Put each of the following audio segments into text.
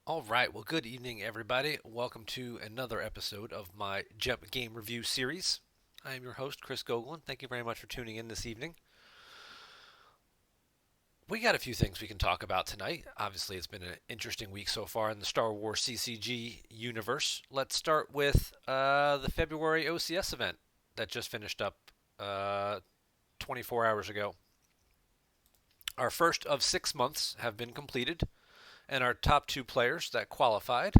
All right, well, good evening, everybody. Welcome to another episode of my GEMP game review series. I am your host, Chris Goglin. Thank you very much for tuning in this evening. We got a few things we can talk about tonight. Obviously, it's been an interesting week so far in the Star Wars CCG universe. Let's start with the February OCS event that just finished up uh, 24 hours ago. Our first of 6 months have been completed, and our top two players that qualified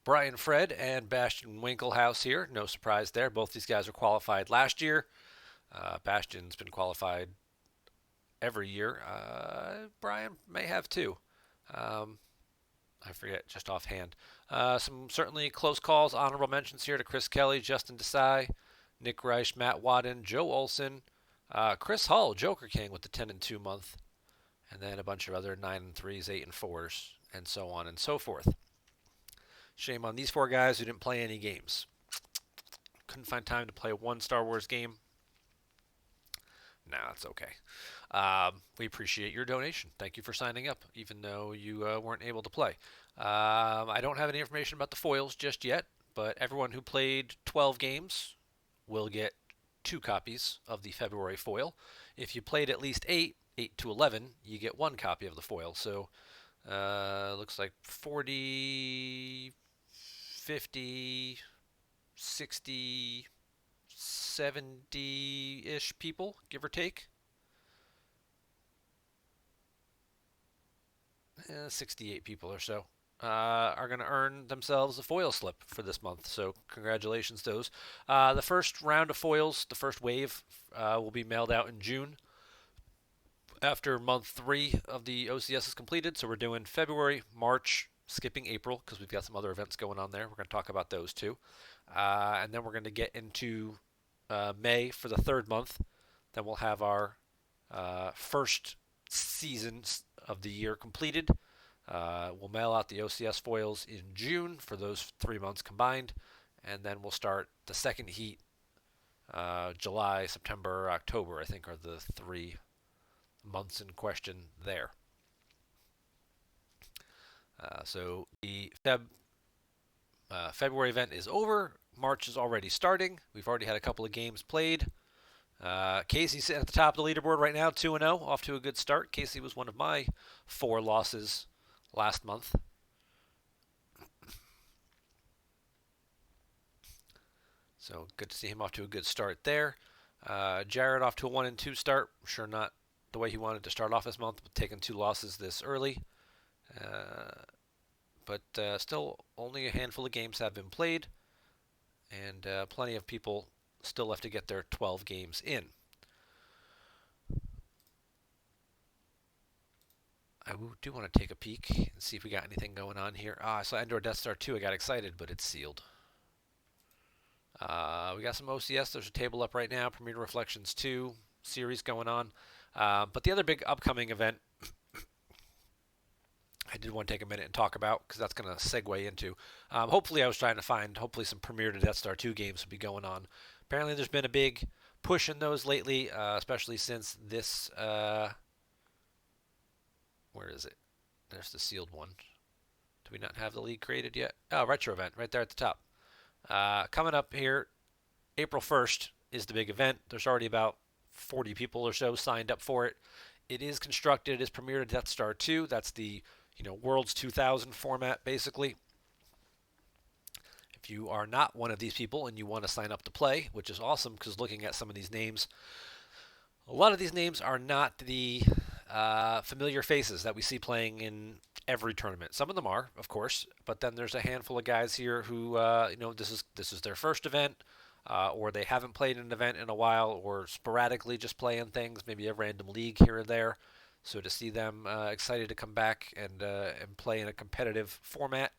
Brian Fred and Bastion Winklehouse here. No surprise there. Both these guys are qualified last year. Bastion's been qualified every year. Brian may have too. Um, I forget just offhand. Some certainly close calls, honorable mentions here to Chris Kelly, Justin Desai, Nick Reich, Matt Wadden, Joe Olson, Chris Hull, Joker King with the 10-2 month, and then a bunch of other 9-3s, 8-4s, and so on and so forth. Shame on these four guys who didn't play any games. Couldn't find time to play one Star Wars game. Nah, it's okay. We appreciate your donation. Thank you for signing up, even though you weren't able to play. I don't have any information about the foils just yet, but everyone who played 12 games will get 2 copies of the February foil. If you played at least 8 to 11, you get 1 copy of the foil. So looks like 40, 50, 60, 70-ish people, give or take. 68 people or so are going to earn themselves a foil slip for this month. So congratulations to those. The first round of foils, the first wave, will be mailed out in June after month 3 of the OCS is completed. So we're doing February, March, skipping April because we've got some other events going on there. We're going to talk about those too. And then we're going to get into May for the third month. Then we'll have our first seasons of the year completed. We'll mail out the OCS foils in June for those 3 months combined, and then we'll start the second heat. July, September, October, I think, are the 3 months in question there. So the February event is over. March is already starting. We've already had a couple of games played. Casey's at the top of the leaderboard right now, 2-0, off to a good start. Casey was one of my 4 losses last month. So good to see him off to a good start there. Jared off to a 1-2 start. Sure, not the way he wanted to start off this month, but taking 2 losses this early. But still, only a handful of games have been played, and plenty of people still left to get their 12 games in. I do want to take a peek and see if we got anything going on here. I saw Endor Death Star 2. I got excited, but it's sealed. We got some OCS. There's a table up right now. Premier Reflections 2 series going on. But the other big upcoming event I did want to take a minute and talk about because that's going to segue into. Hopefully, I was trying to find some Premier to Death Star 2 games would be going on. Apparently, there's been a big push in those lately, especially since this. Where is it? There's the sealed one. Do we not have the league created yet? Oh, Retro event right there at the top. Coming up here, April 1st is the big event. There's already about 40 people or so signed up for it. It is constructed as Premier to Death Star 2. That's the Worlds 2000 format, basically. If you are not one of these people and you want to sign up to play, which is awesome because looking at some of these names, a lot of these names are not the familiar faces that we see playing in every tournament. Some of them are, of course, but then there's a handful of guys here who, this is their first event, or they haven't played an event in a while, or sporadically just playing things, maybe a random league here or there. So to see them excited to come back and play in a competitive format,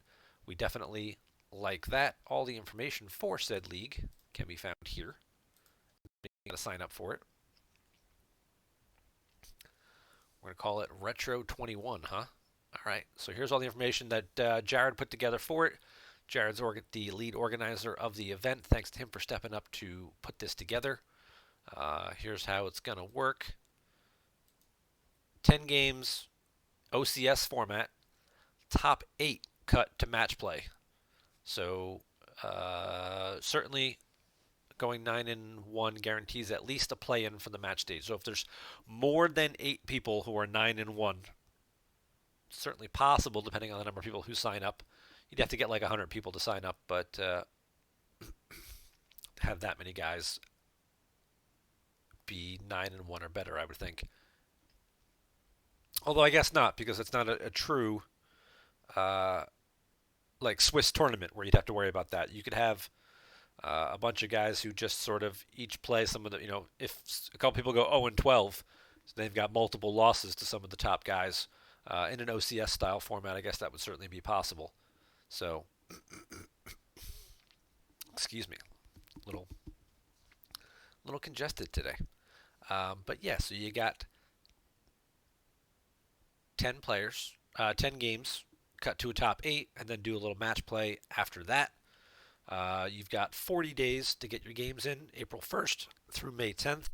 we definitely like that. All the information for said league can be found here. You got to sign up for it. We're going to call it Retro 21, huh? All right, so here's all the information that Jared put together for it. Jared's the lead organizer of the event. Thanks to him for stepping up to put this together. Here's how it's going to work. 10 games, OCS format. Top 8 cut to match play. So certainly going 9-1 guarantees at least a play-in for the match stage. So if there's more than 8 people who are 9-1, certainly possible depending on the number of people who sign up. You'd have to get like 100 people to sign up, but have that many guys be 9-1 or better, I would think. Although I guess not, because it's not a true uh, like Swiss tournament where you'd have to worry about that. You could have a bunch of guys who just sort of each play some of the, if a couple people go 0-12, so they've got multiple losses to some of the top guys in an OCS style format. I guess that would certainly be possible. So, excuse me, little little congested today. But yeah, so you got 10 players, 10 games, cut to a top 8, and then do a little match play after that. You've got 40 days to get your games in, April 1st through May 10th.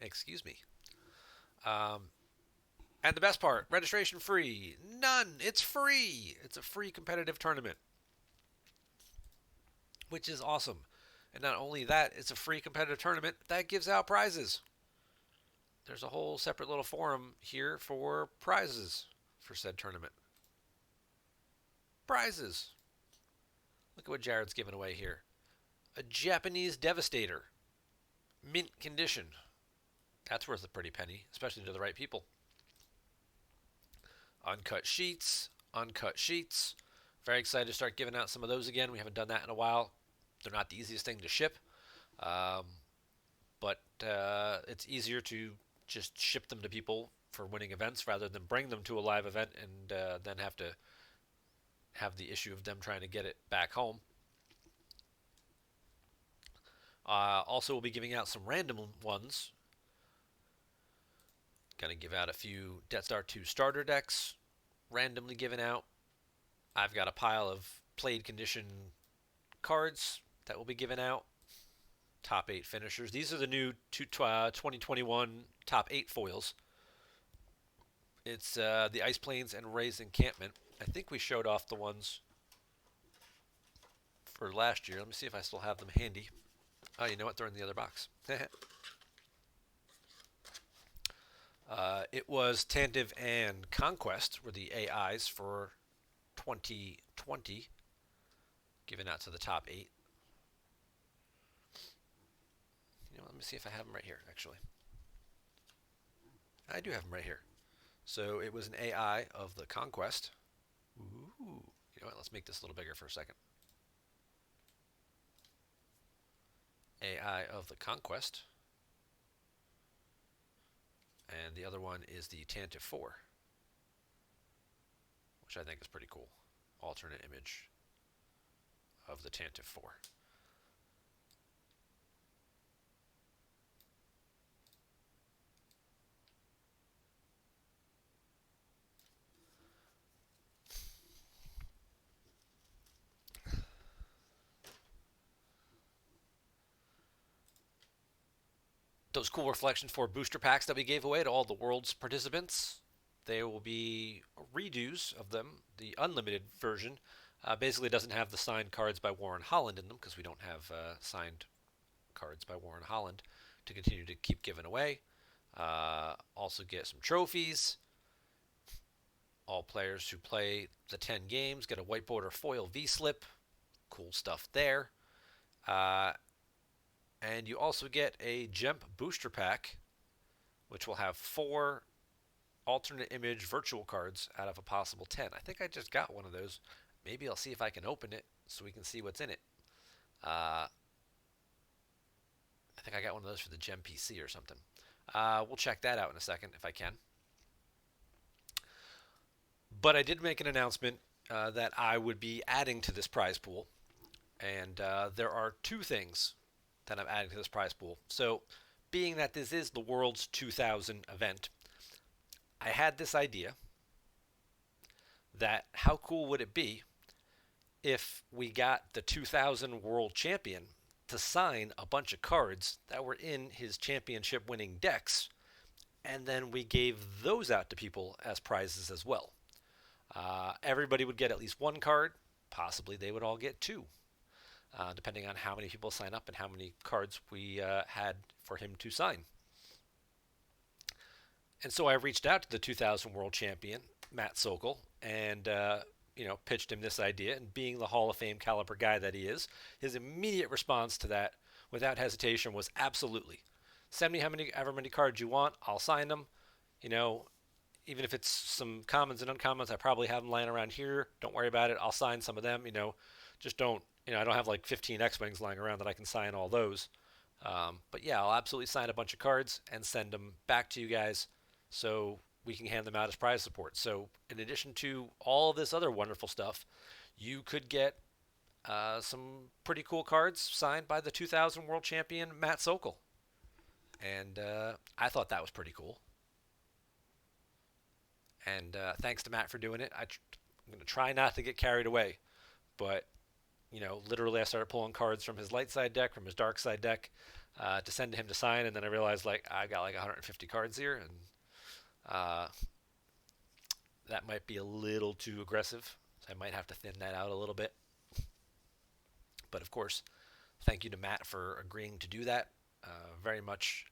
Excuse me. Um, and the best part, registration free. None. It's free. It's a free competitive tournament, which is awesome. And not only that, it's a free competitive tournament that gives out prizes. There's a whole separate little forum here for prizes for said tournament. Prizes. Look at what Jared's giving away here. A Japanese Devastator. Mint condition. That's worth a pretty penny, especially to the right people. Uncut sheets. Uncut sheets. Very excited to start giving out some of those again. We haven't done that in a while. They're not the easiest thing to ship, but it's easier to just ship them to people for winning events rather than bring them to a live event and then have to have the issue of them trying to get it back home. Also, we'll be giving out some random ones. Gonna give out a few Death Star 2 starter decks, randomly given out. I've got a pile of played condition cards that will be given out. Top 8 finishers. These are the new 2021 top 8 foils. It's the Ice Plains and Ray's Encampment. I think we showed off the ones for last year. Let me see if I still have them handy. Oh, you know what? They're in the other box. It was Tantive and Conquest were the AIs for 2020, given out to the top 8. Let me see if I have them right here, actually. I do have them right here. So it was an AI of the Conquest. Ooh. You know what? Let's make this a little bigger for a second. AI of the Conquest. And the other one is the Tantive 4, which I think is pretty cool. Alternate image of the Tantive 4. Those cool Reflection 4 booster packs that we gave away to all the world's participants, they will be redos of them. The unlimited version basically doesn't have the signed cards by Warren Holland in them because we don't have signed cards by Warren Holland to continue to keep giving away. Also get some trophies. All players who play the 10 games get a white border foil V-slip. Cool stuff there. And you also get a GEMP booster pack, which will have 4 alternate image virtual cards out of a possible 10. I think I just got one of those. Maybe I'll see if I can open it so we can see what's in it. I think I got one of those for the GEM PC or something. We'll check that out in a second if I can. But I did make an announcement that I would be adding to this prize pool. And there are 2 things that I'm adding to this prize pool. So, being that this is the World's 2000 event, I had this idea that how cool would it be if we got the 2000 world champion to sign a bunch of cards that were in his championship winning decks, and then we gave those out to people as prizes as well. Everybody would get at least one card. Possibly they would all get two, depending on how many people sign up and how many cards we had for him to sign. And so I reached out to the 2000 world champion, Matt Sokol, and pitched him this idea. And being the Hall of Fame caliber guy that he is, his immediate response to that, without hesitation, was absolutely. Send me however many cards you want. I'll sign them. You know, even if it's some commons and uncommons, I probably have them lying around here. Don't worry about it. I'll sign some of them. Just don't. I don't have like 15 X-wings lying around that I can sign all those. But yeah, I'll absolutely sign a bunch of cards and send them back to you guys so we can hand them out as prize support. So in addition to all of this other wonderful stuff, you could get some pretty cool cards signed by the 2000 world champion Matt Sokol. And I thought that was pretty cool. And thanks to Matt for doing it. I'm going to try not to get carried away. But, literally I started pulling cards from his light side deck, from his dark side deck, to send to him to sign. And then I realized, I got like 150 cards here. And that might be a little too aggressive. So I might have to thin that out a little bit. But of course, thank you to Matt for agreeing to do that. Very much,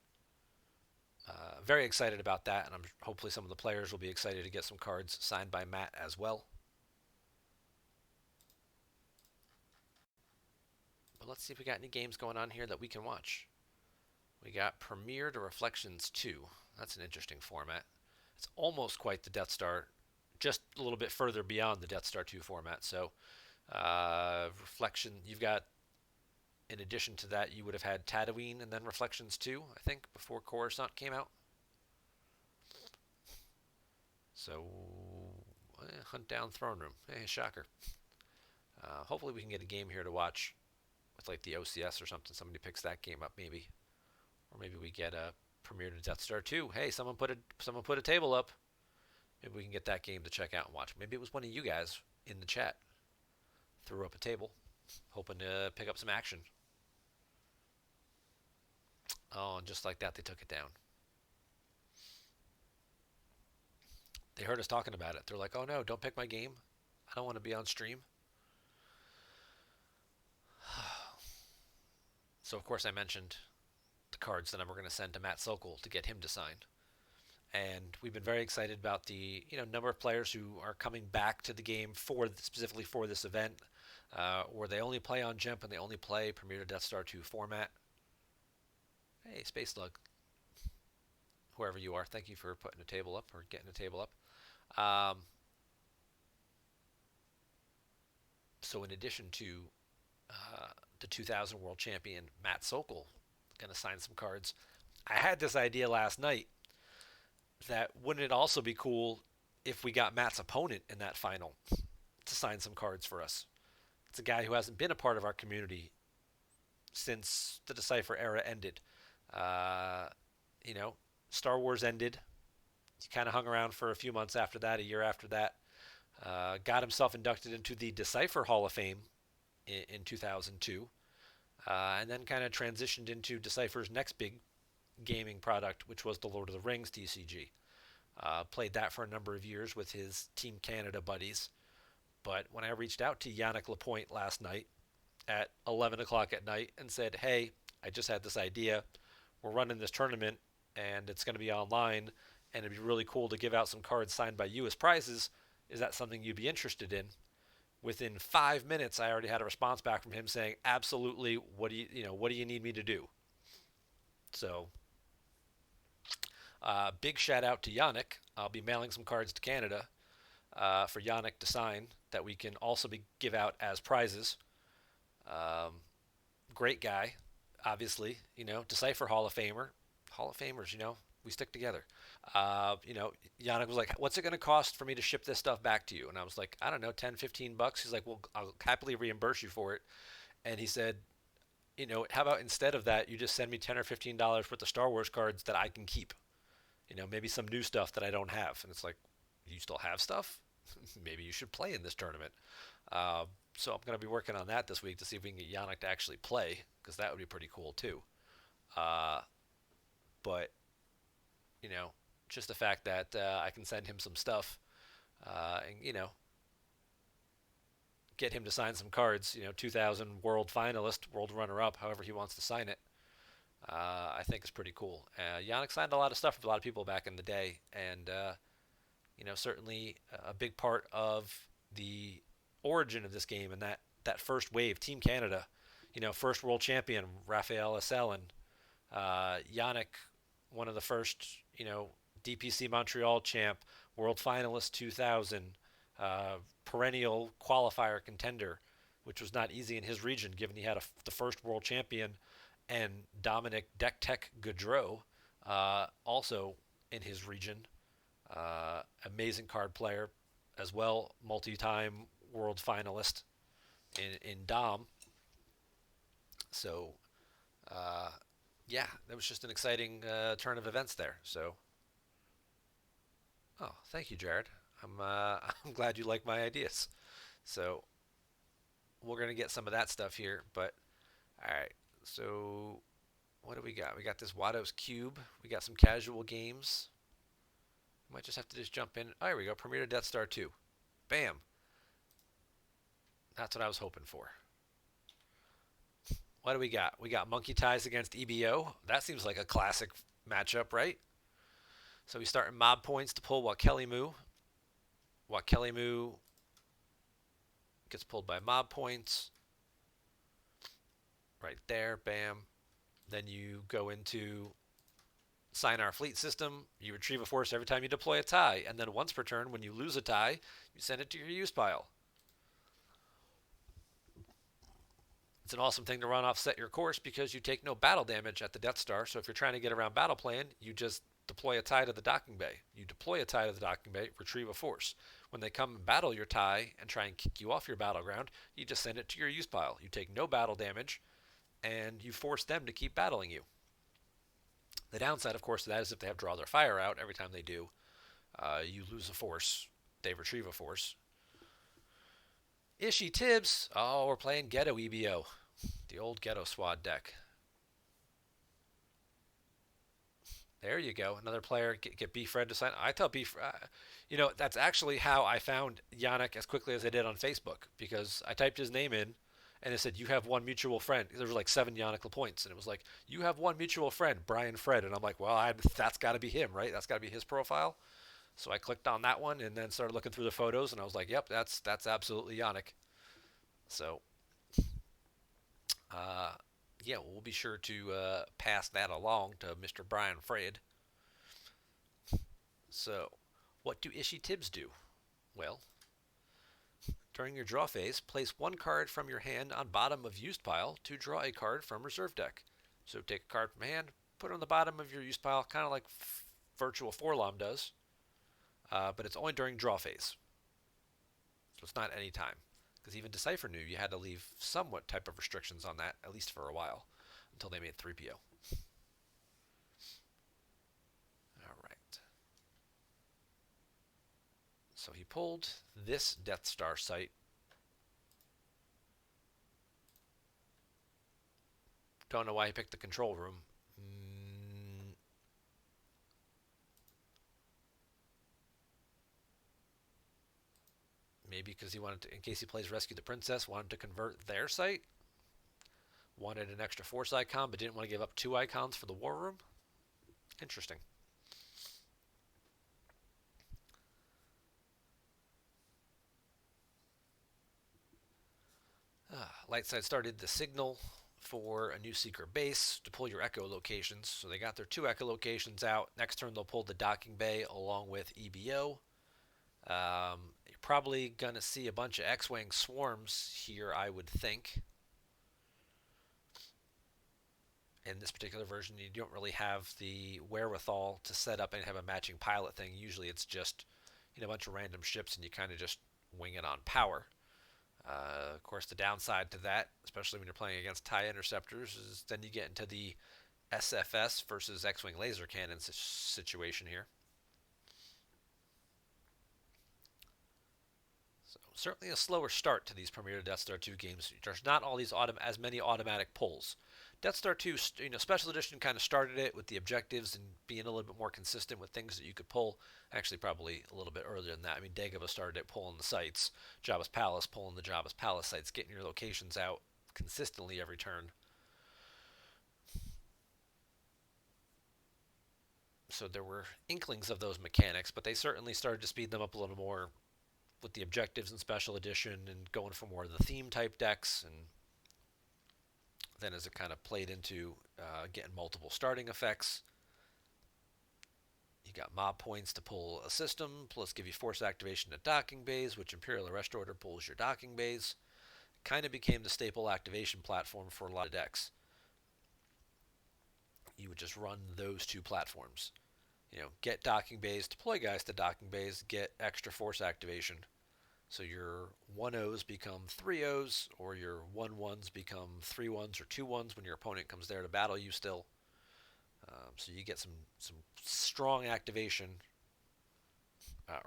very excited about that, and hopefully some of the players will be excited to get some cards signed by Matt as well. But let's see if we got any games going on here that we can watch. We got Premier to Reflections 2. That's an interesting format. It's almost quite the Death Star, just a little bit further beyond the Death Star 2 format. So, Reflection, you've got, in addition to that, you would have had Tatooine and then Reflections 2, I think, before Coruscant came out. So, hunt down Throne Room. Hey, shocker. Hopefully we can get a game here to watch with like the OCS or something. Somebody picks that game up maybe. Or maybe we get a Premiere to Death Star 2. Hey, someone put a table up. Maybe we can get that game to check out and watch. Maybe it was one of you guys in the chat threw up a table, hoping to pick up some action. Oh, and just like that, they took it down. They heard us talking about it. They're like, oh no, don't pick my game. I don't want to be on stream. So, of course, I mentioned the cards that we're going to send to Matt Sokol to get him to sign. And we've been very excited about the number of players who are coming back to the game specifically for this event, or they only play on GEMP and they only play Premier to Death Star 2 format. Hey, Space Lug. Whoever you are, thank you for putting a table up or getting a table up. So in addition to the 2000 world champion Matt Sokol going to sign some cards, I had this idea last night that wouldn't it also be cool if we got Matt's opponent in that final to sign some cards for us. It's a guy who hasn't been a part of our community since the Decipher era ended. Star Wars ended. He kind of hung around for a few months after that, a year after that. Got himself inducted into the Decipher Hall of Fame in 2002. And then kind of transitioned into Decipher's next big gaming product, which was the Lord of the Rings TCG. Played that for a number of years with his Team Canada buddies. But when I reached out to Yannick Lapointe last night at 11 o'clock at night and said, hey, I just had this idea. We're running this tournament and it's going to be online and it'd be really cool to give out some cards signed by you as prizes. Is that something you'd be interested in? Within 5 minutes, I already had a response back from him saying, absolutely, what do you need me to do? So, big shout out to Yannick. I'll be mailing some cards to Canada for Yannick to sign that we can also give out as prizes. Great guy, obviously. Decipher Hall of Famer. Hall of Famers, we stick together. Yannick was like, what's it going to cost for me to ship this stuff back to you? And I was like, I don't know, 10, 15 bucks. He's like, well, I'll happily reimburse you for it. And he said, how about instead of that, you just send me 10 or $15 worth of Star Wars cards that I can keep. Maybe some new stuff that I don't have. And it's like, you still have stuff? maybe you should play in this tournament. Uh, so I'm going to be working on that this week to see if we can get Yannick to actually play, because that would be pretty cool too. Uh, but you know, just the fact that I can send him some stuff, and get him to sign some cards. 2000 world finalist, world runner-up, however he wants to sign it. I think is pretty cool. Yannick signed a lot of stuff for a lot of people back in the day, and certainly a big part of the origin of this game and that first wave, Team Canada, first world champion Raphael Asselin, Yannick, one of the first, DPC Montreal champ, world finalist 2000, perennial qualifier contender, which was not easy in his region given he had the first world champion and Dominic Deck Tech Gaudreau, also in his region. Amazing card player as well, multi-time world finalist in Dom. So, uh, yeah, that was just an exciting turn of events there. So, oh, thank you, Jared. I'm glad you like my ideas. So we're gonna get some of that stuff here, but all right. So what do we got? We got this Watto's Cube. We got some casual games. Might just have to just jump in. Oh, here we go. Premier to Death Star 2. Bam. That's what I was hoping for. What do we got? We got Monkey Ties against EBO. That seems like a classic matchup, right? So we start in mob points to pull Wakeli Moo. Wakeli Moo gets pulled by mob points. Right there, bam. Then you go into Sign Our Fleet system. You retrieve a force every time you deploy a tie. And then once per turn, when you lose a tie, you send it to your use pile. It's an awesome thing to run offset your course because you take no battle damage at the Death Star. So if you're trying to get around battle plan, you just deploy a tie to the docking bay. You deploy a tie to the docking bay, retrieve a force. When they come and battle your tie and try and kick you off your battleground, you just send it to your use pile. You take no battle damage, and you force them to keep battling you. The downside, of course, to that is if they have to draw their fire out every time they do, you lose a force. They retrieve a force. Ishi Tibbs. Oh, we're playing Ghetto EBO. The old Ghetto Swad deck. There you go. Another player get B Fred to sign. I tell B Fred, that's actually how I found Yannick as quickly as I did on Facebook because I typed his name in and it said, you have one mutual friend. There was like 7 Yannick Lapoints. And it was like, you have one mutual friend, Brian Fred. And I'm like, well, that's got to be him, right? That's got to be his profile. So I clicked on that one and then started looking through the photos. And I was like, yep, that's absolutely Yannick. So, uh, yeah, we'll be sure to pass that along to Mr. Brian Fred. So, what do Ishi Tibbs do? Well, during your draw phase, place one card from your hand on bottom of used pile to draw a card from reserve deck. So take a card from hand, put it on the bottom of your used pile, kind of like Virtual Forlom does, but it's only during draw phase. So it's not any time. Because even Decipher knew you had to leave somewhat type of restrictions on that, at least for a while, until they made 3PO. All right. So he pulled this Death Star site. Don't know why he picked the control room. Maybe because he wanted to, in case he plays Rescue the Princess, wanted to convert their site. Wanted an extra force icon, but didn't want to give up 2 icons for the war room. Interesting. Lightside started the signal for a new secret base to pull your echo locations. So they got their 2 echo locations out. Next turn they'll pull the docking bay along with EBO. You're probably going to see a bunch of X-Wing swarms here, I would think. In this particular version, you don't really have the wherewithal to set up and have a matching pilot thing. Usually it's just a bunch of random ships and you kind of just wing it on power. Of course, the downside to that, especially when you're playing against TIE interceptors, is then you get into the SFS versus X-Wing laser cannon situation here. certainly a slower start to these Premier Death Star 2 games. There's not all these as many automatic pulls. Death Star 2, Special Edition kind of started it with the objectives and being a little bit more consistent with things that you could pull. Actually, probably a little bit earlier than that. I mean, Dagobah started it pulling the sites. Jabba's Palace pulling the Jabba's Palace sites, getting your locations out consistently every turn. So there were inklings of those mechanics, but they certainly started to speed them up a little more with the objectives in Special Edition and going for more of the theme type decks. And then as it kind of played into getting multiple starting effects, you got mob points to pull a system, plus give you force activation at docking bays, which Imperial Arrest Order pulls your docking bays. Kind of became the staple activation platform for a lot of decks. You would just run those two platforms. Get docking bays, deploy guys to docking bays, get extra force activation. So your 1-0s become 3-0s, or your 1-1s become 3-1s or 2-1s when your opponent comes there to battle you still. So you get some strong activation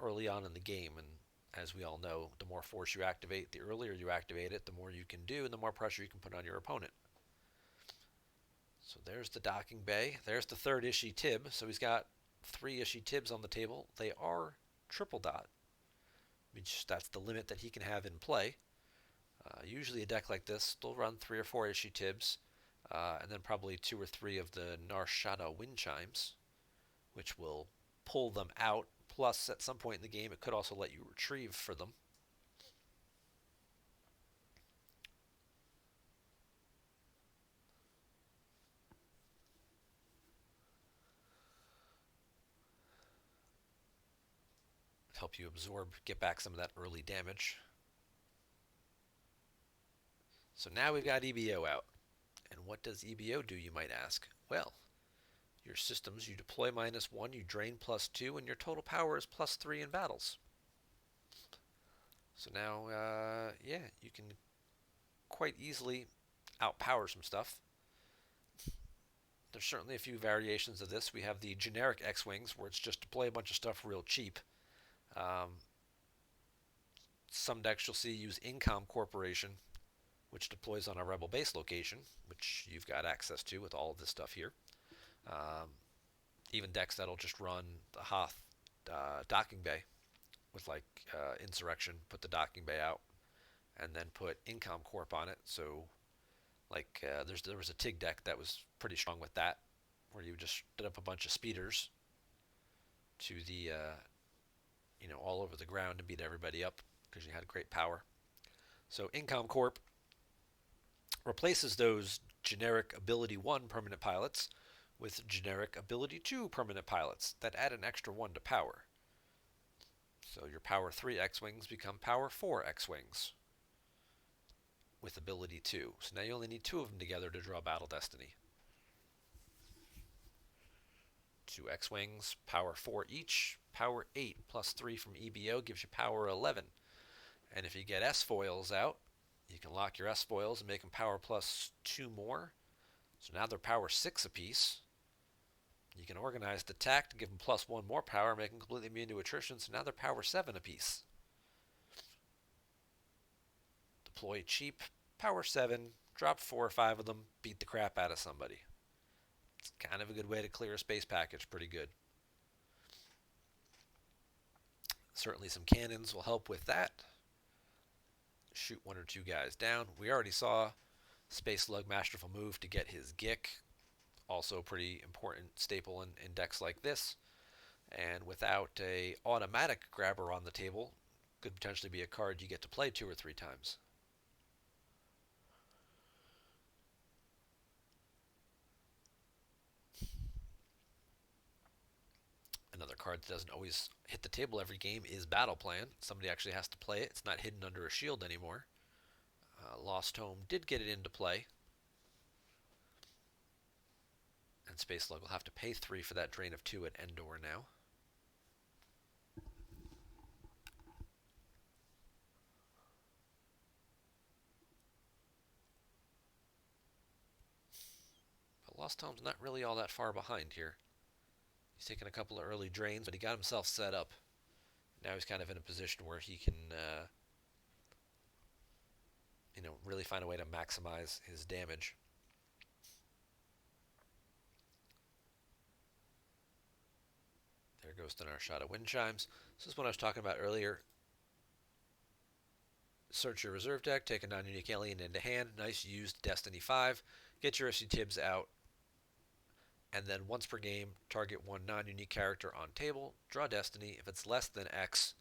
early on in the game. And as we all know, the more force you activate, the earlier you activate it, the more you can do and the more pressure you can put on your opponent. So there's the docking bay. There's the third Ishii Tib. So he's got 3 Ishii Tibs on the table. They are triple dot, which that's the limit that he can have in play. Usually a deck like this, they'll run 3 or 4 Ishii Tibs, and then probably 2 or 3 of the Nar Shaddaa Wind Chimes, which will pull them out. Plus, at some point in the game, it could also let you retrieve for them. Help you absorb, get back some of that early damage. So now we've got EBO out. And what does EBO do, you might ask? Well, your systems, you deploy -1, you drain +2, and your total power is +3 in battles. So now, yeah, you can quite easily outpower some stuff. There's certainly a few variations of this. We have the generic X-Wings, where it's just deploy a bunch of stuff real cheap. Some decks you'll see use Incom Corporation, which deploys on a Rebel base location, which you've got access to with all of this stuff here. Even decks that'll just run the Hoth docking bay with Insurrection, put the docking bay out, and then put Incom Corp on it. So there was a TIG deck that was pretty strong with that, where you just stood up a bunch of speeders to the all over the ground and beat everybody up because you had great power. So Incom Corp replaces those generic Ability 1 permanent pilots with generic Ability 2 permanent pilots that add an extra 1 to power. So your Power 3 X-Wings become Power 4 X-Wings with Ability 2. So now you only need 2 of them together to draw Battle Destiny. 2 X-Wings, Power 4 each. Power 8 plus 3 from EBO gives you Power 11. And if you get S-Foils out, you can lock your S-Foils and make them Power plus 2 more. So now they're Power 6 apiece. You can organize the attack to give them plus 1 more power, make them completely immune to attrition, so now they're Power 7 apiece. Deploy cheap, Power 7, drop 4 or 5 of them, beat the crap out of somebody. It's kind of a good way to clear a space package, pretty good. Certainly some cannons will help with that. Shoot 1 or 2 guys down. We already saw Space Slug Masterful move to get his Gick. Also a pretty important staple in decks like this. And without a automatic grabber on the table, could potentially be a card you get to play 2 or 3 times. Another card that doesn't always hit the table every game is Battle Plan. Somebody actually has to play it. It's not hidden under a shield anymore. Lost Home did get it into play. And Space Slug will have to pay 3 for that drain of 2 at Endor now. But Lost Home's not really all that far behind here. He's taken a couple of early drains, but he got himself set up. Now he's kind of in a position where he can really find a way to maximize his damage. There goes our shot of wind chimes. This is what I was talking about earlier. Search your reserve deck, take a non-unique alien into hand. Nice used Destiny 5. Get your SC Tibbs out, and then once per game, target one non-unique character on table. Draw Destiny. If it's less than X,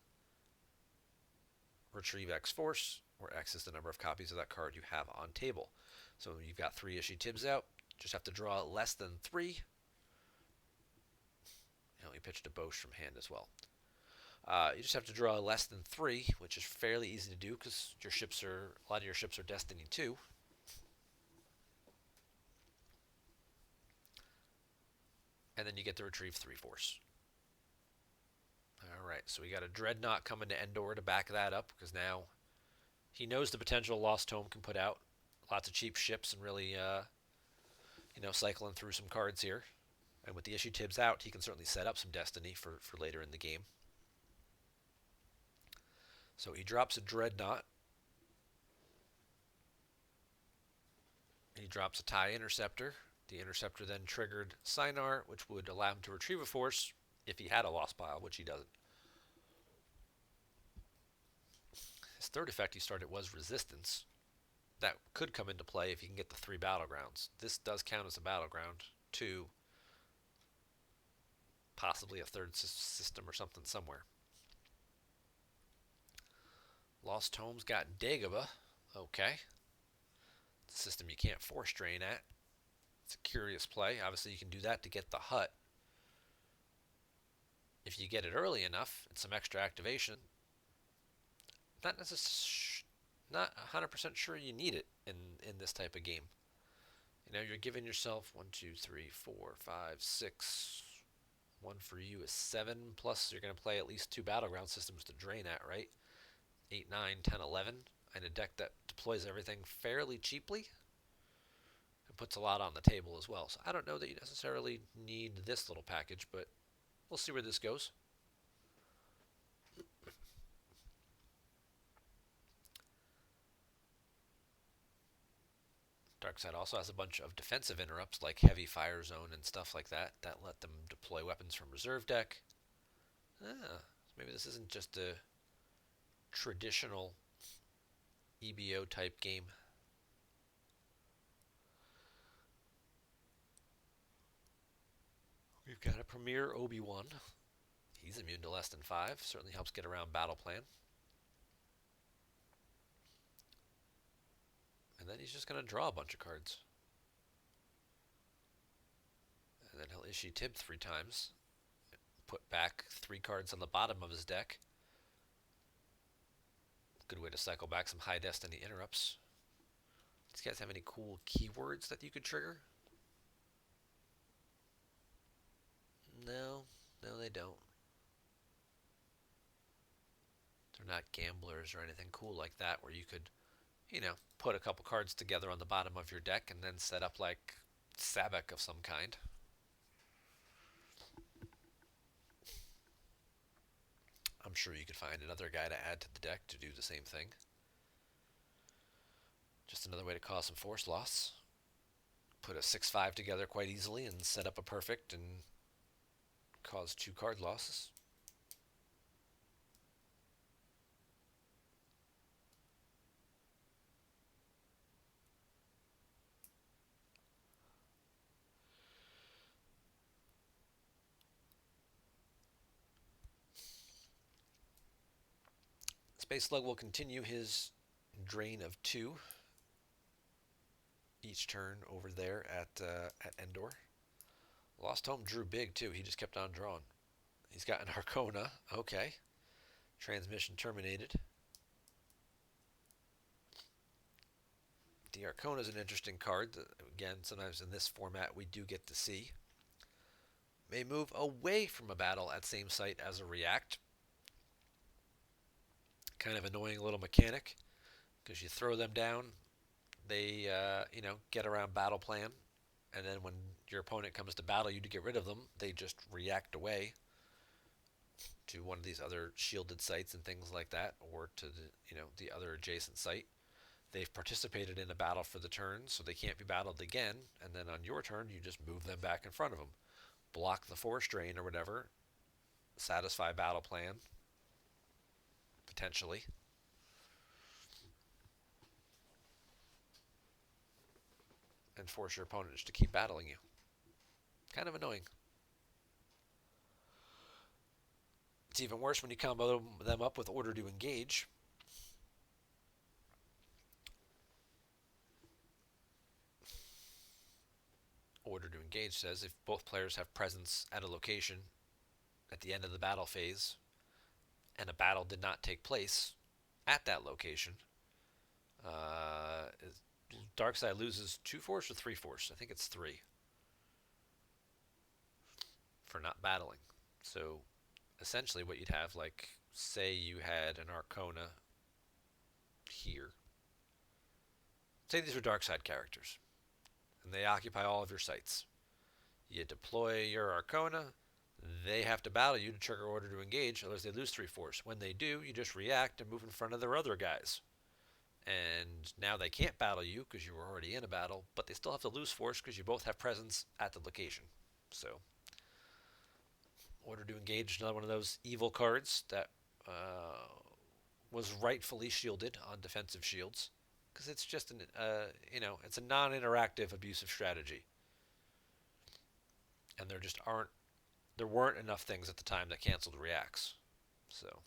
retrieve X Force, where X is the number of copies of that card you have on table. So you've got 3 Ishi Tibbs out. Just have to draw less than 3. And we pitched a Bosch from hand as well. You just have to draw less than 3, which is fairly easy to do because a lot of your ships are Destiny 2. And then you get to retrieve 3 Force. Alright, so we got a Dreadnought coming to Endor to back that up because now he knows the potential Lost Tome can put out. Lots of cheap ships and really, cycling through some cards here. And with the Ishi Tibbs out, he can certainly set up some Destiny for later in the game. So he drops a Dreadnought. He drops a TIE Interceptor. The Interceptor then triggered Sinar, which would allow him to retrieve a Force if he had a Lost Pile, which he doesn't. His third effect he started was Resistance. That could come into play if he can get the 3 Battlegrounds. This does count as a Battleground. 2, possibly a third system or something somewhere. Lost Tome's got Dagobah. Okay. It's a system you can't force drain at. It's a curious play. Obviously, you can do that to get the hut. If you get it early enough and some extra activation, not 100% sure you need it in this type of game. You're giving yourself 1, 2, 3, 4, 5, 6. One for you is 7. Plus, you're going to play at least 2 Battleground systems to drain at, right? 8, 9, 10, 11. And a deck that deploys everything fairly cheaply and puts a lot on the table as well. So I don't know that you necessarily need this little package, but we'll see where this goes. Darkside also has a bunch of defensive interrupts like Heavy Fire Zone and stuff like that let them deploy weapons from reserve deck. Maybe this isn't just a traditional EBO type game. We've got a Premier Obi-Wan. He's immune to less than 5. Certainly helps get around battle plan. And then he's just going to draw a bunch of cards. And then he'll Ishi Tib 3 times. Put back 3 cards on the bottom of his deck. Good way to cycle back some high destiny interrupts. These guys have any cool keywords that you could trigger? No, they don't. They're not gamblers or anything cool like that where you could, put a couple cards together on the bottom of your deck and then set up like Sabak of some kind. I'm sure you could find another guy to add to the deck to do the same thing. Just another way to cause some force loss. Put a 6/5 together quite easily and set up a perfect and cause 2 card losses. Space Slug will continue his drain of 2 each turn over there at Endor. Lost Home drew big too. He just kept on drawing. He's got an Arcona. Okay. Transmission terminated. The Arcona is an interesting card that, again, sometimes in this format we do get to see. May move away from a battle at same site as a react. Kind of annoying little mechanic because you throw them down, they get around battle plan, and then when your opponent comes to battle you to get rid of them, they just react away to one of these other shielded sites and things like that, or to the other adjacent site. They've participated in a battle for the turn, so they can't be battled again. And then on your turn, you just move them back in front of them, block the force drain or whatever, satisfy battle plan potentially, and force your opponents to keep battling you. Kind of annoying. It's even worse when you combo them up with Order to Engage. Order to Engage says if both players have presence at a location at the end of the battle phase and a battle did not take place at that location, uh, Dark Side loses 2 force or 3 force. I think it's 3 for not battling. So essentially, what you'd have, like, say you had an Arcona here. Say these were Dark Side characters, and they occupy all of your sites. You deploy your Arcona, they have to battle you to trigger Order to Engage, otherwise they lose 3 force. When they do, you just react and move in front of their other guys. And now they can't battle you because you were already in a battle, but they still have to lose force because you both have presence at the location. So, Order to Engage, another one of those evil cards that was rightfully shielded on defensive shields because it's just it's a non-interactive abusive strategy, and there weren't enough things at the time that canceled reacts. So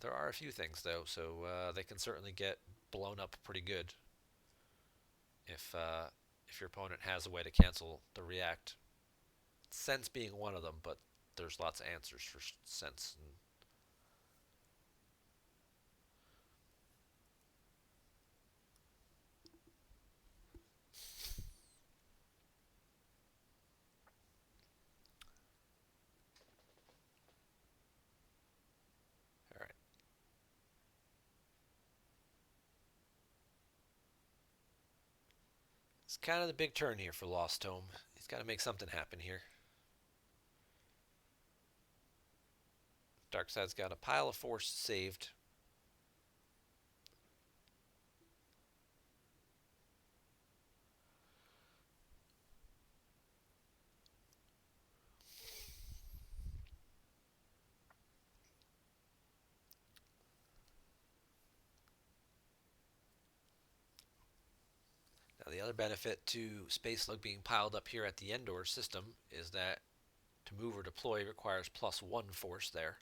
there are a few things though, so they can certainly get blown up pretty good if your opponent has a way to cancel the react. Sense being one of them, but there's lots of answers for sense. All right, it's kind of the big turn here for Lost Tome. He's got to make something happen here. Darkside's got a pile of force saved. Now, the other benefit to Space Slug being piled up here at the Endor system is that to move or deploy requires +1 force there.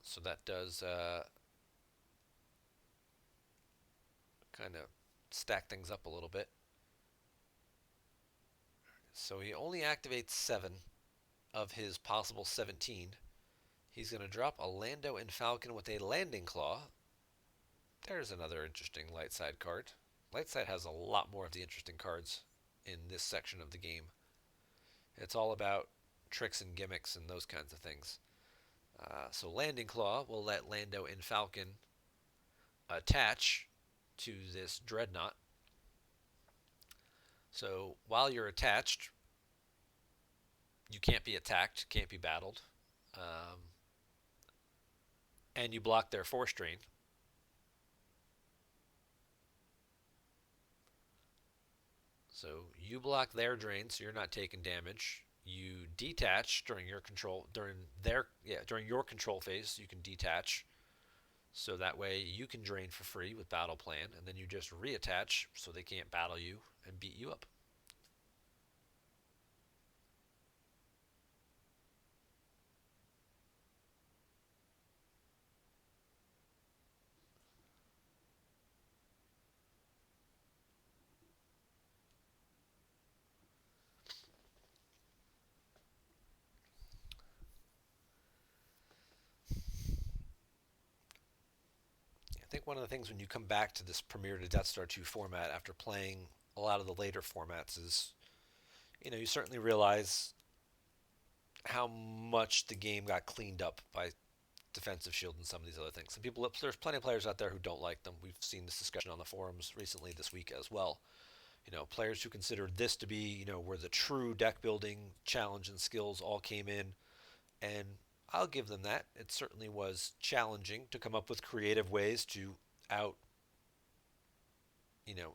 So that does kind of stack things up a little bit. So he only activates 7 of his possible 17. He's going to drop a Lando and Falcon with a Landing Claw. There's another interesting light side card. Light side has a lot more of the interesting cards in this section of the game. It's all about tricks and gimmicks and those kinds of things. So Landing Claw will let Lando and Falcon attach to this Dreadnought. So while you're attached, you can't be attacked, can't be battled, um, and you block their force drain. So you block their drain, so you're not taking damage. You detach during your control phase. You can detach, so that way you can drain for free with battle plan, and then you just reattach, so they can't battle you and beat you up. I think one of the things when you come back to this Premiere to Death Star 2 format after playing a lot of the later formats is, you certainly realize how much the game got cleaned up by defensive shield and some of these other things. There's plenty of players out there who don't like them. We've seen this discussion on the forums recently this week as well. Players who considered this to be, where the true deck building challenge and skills all came in, and I'll give them that. It certainly was challenging to come up with creative ways to out,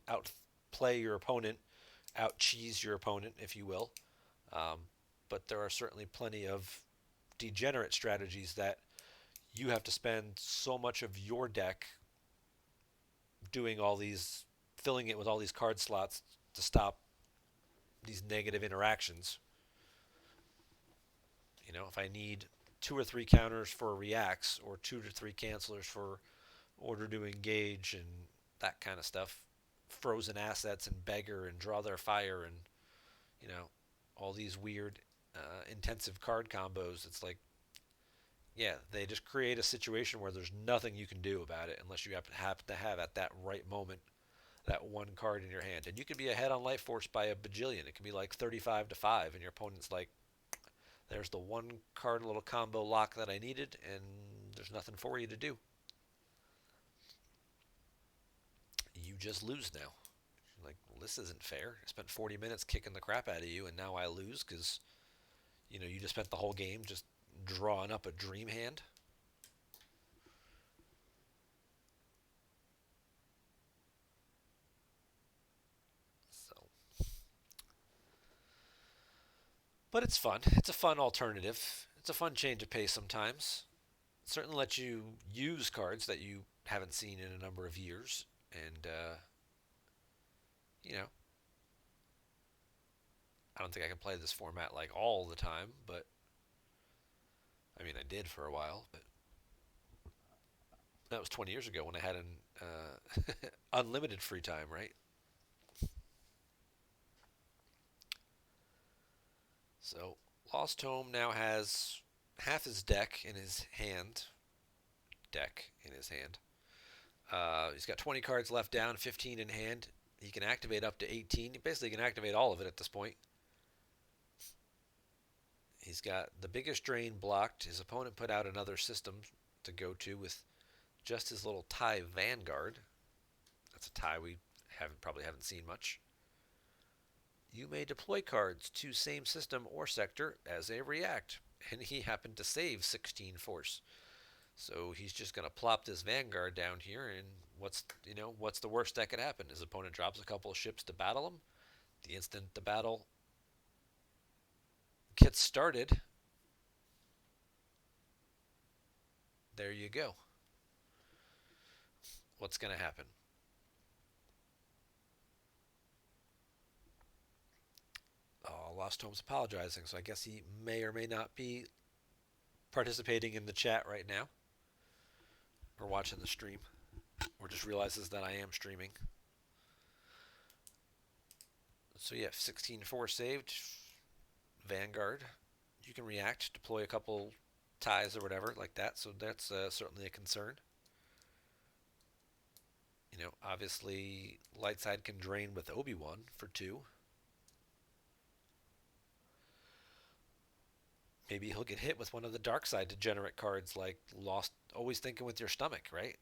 outplay your opponent, out cheese your opponent, if you will. Um, but there are certainly plenty of degenerate strategies that you have to spend so much of your deck doing all these, filling it with all these card slots to stop these negative interactions. If I need two or three counters for reacts or two to three cancelers for order to engage and that kind of stuff, frozen assets and beggar and draw their fire and you know all these weird intensive card combos. It's like, yeah, they just create a situation where there's nothing you can do about it unless you happen to have at that right moment that one card in your hand. And you can be ahead on life force by a bajillion. It can be like 35 to 5 and your opponent's like, there's the one card little combo lock that I needed and there's nothing for you to do. You just lose now. Like, well, this isn't fair. I spent 40 minutes kicking the crap out of you and now I lose because you just spent the whole game just drawing up a dream hand. So, but it's fun. It's a fun alternative. It's a fun change of pace sometimes. It certainly lets you use cards that you haven't seen in a number of years, and you know, I don't think I can play this format like all the time, but I mean, I did for a while, but that was 20 years ago when I had an unlimited free time, right? So Lost Home now has half his deck in his hand. He's got 20 cards left down, 15 in hand. He can activate up to 18. He basically can activate all of it at this point. He's got the biggest drain blocked. His opponent put out another system to go to with just his little tie Vanguard. That's a tie we probably haven't seen much. You may deploy cards to same system or sector as a react, and he happened to save 16 force. So he's just going to plop this Vanguard down here, and what's the worst that could happen? His opponent drops a couple of ships to battle him. The instant the battle gets started, there you go. What's going to happen? Oh, Lost Home's apologizing, so I guess he may or may not be participating in the chat right now or watching the stream or just realizes that I am streaming. So yeah, 16-4 saved. Vanguard. You can react, deploy a couple ties or whatever like that, so that's certainly a concern. Obviously, Lightside can drain with Obi-Wan for 2. Maybe he'll get hit with one of the dark side degenerate cards like Lost. Always thinking with your stomach, right?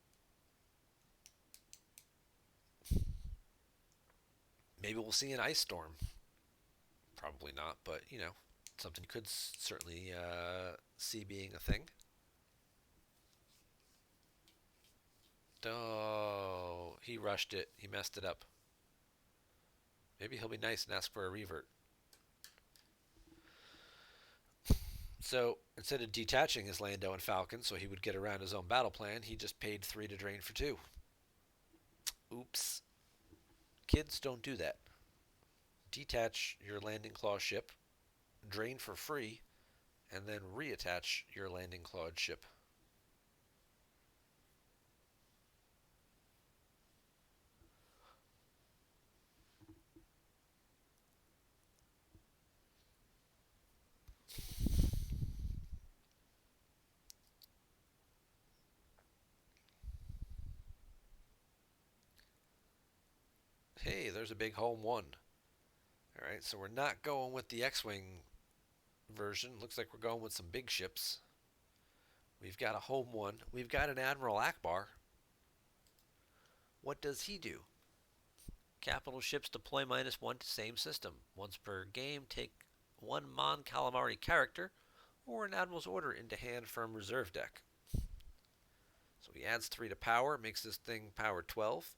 Maybe we'll see an ice storm. Probably not, but something you could certainly see being a thing. Oh, he rushed it. He messed it up. Maybe he'll be nice and ask for a revert. So instead of detaching his Lando and Falcon so he would get around his own battle plan, he just paid 3 to drain for 2. Oops. Kids, don't do that. Detach your landing claw ship, drain for free, and then reattach your landing clawed ship. Hey, there's a big home 1. Alright, so we're not going with the X-Wing version. Looks like we're going with some big ships. We've got a home 1. We've got an Admiral Akbar. What does he do? Capital ships deploy -1 to same system. Once per game, take 1 Mon Calamari character, or an Admiral's Order into hand from reserve deck. So he adds 3 to power, makes this thing power 12,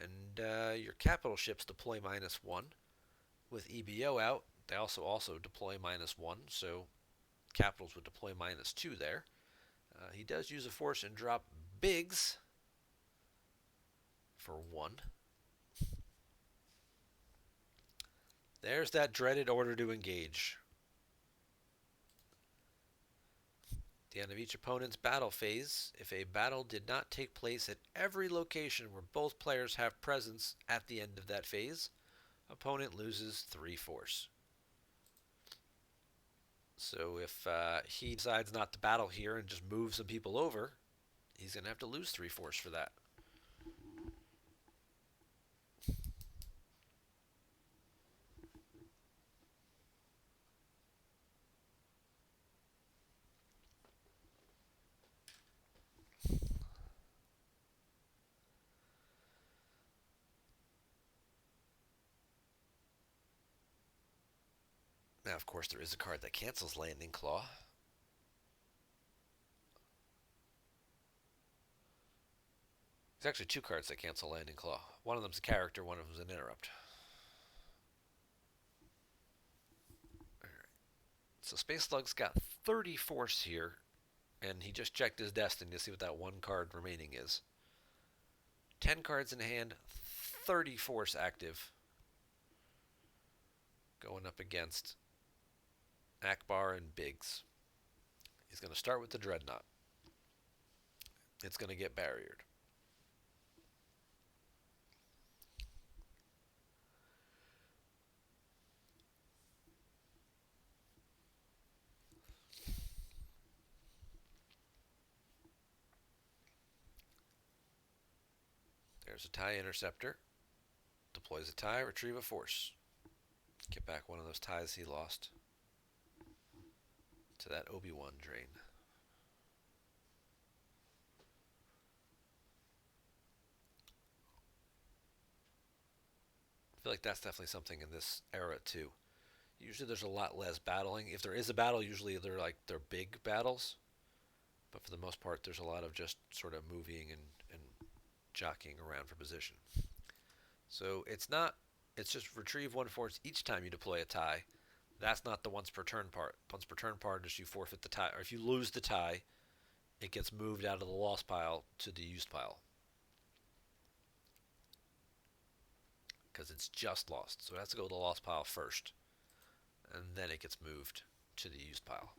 and your capital ships deploy -1. With EBO out, they also deploy -1, so capitals would deploy -2 there. He does use a force and drop bigs for 1. There's that dreaded order to engage. At the end of each opponent's battle phase, if a battle did not take place at every location where both players have presence at the end of that phase, opponent loses 3 force. So if he decides not to battle here and just move some people over, he's going to have to lose 3 force for that. Now, of course, there is a card that cancels Landing Claw. There's actually 2 cards that cancel Landing Claw. One of them's a character, one of them's an interrupt. Alright. So Space Slug's got 30 force here, and he just checked his destiny to see what that 1 card remaining is. 10 cards in hand, 30 force active. Going up against Akbar and Biggs. He's going to start with the Dreadnought. It's going to get barriered. There's a TIE Interceptor. Deploys a TIE, retrieve a force. Get back one of those TIEs he lost to that Obi-Wan drain. I feel like that's definitely something in this era too. Usually there's a lot less battling. If there is a battle, usually they're big battles. But for the most part, there's a lot of just sort of moving and jockeying around for position. So it's just retrieve 1 force each time you deploy a tie. That's not the once per turn part. Once per turn part is you forfeit the tie, or if you lose the tie, it gets moved out of the lost pile to the used pile. Because it's just lost. So it has to go to the lost pile first. And then it gets moved to the used pile.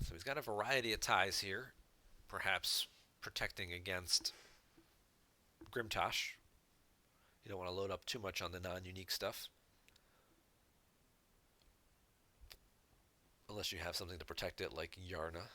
So he's got a variety of ties here. Perhaps protecting against Grimtosh. You don't want to load up too much on the non-unique stuff. Unless you have something to protect it like Yarna.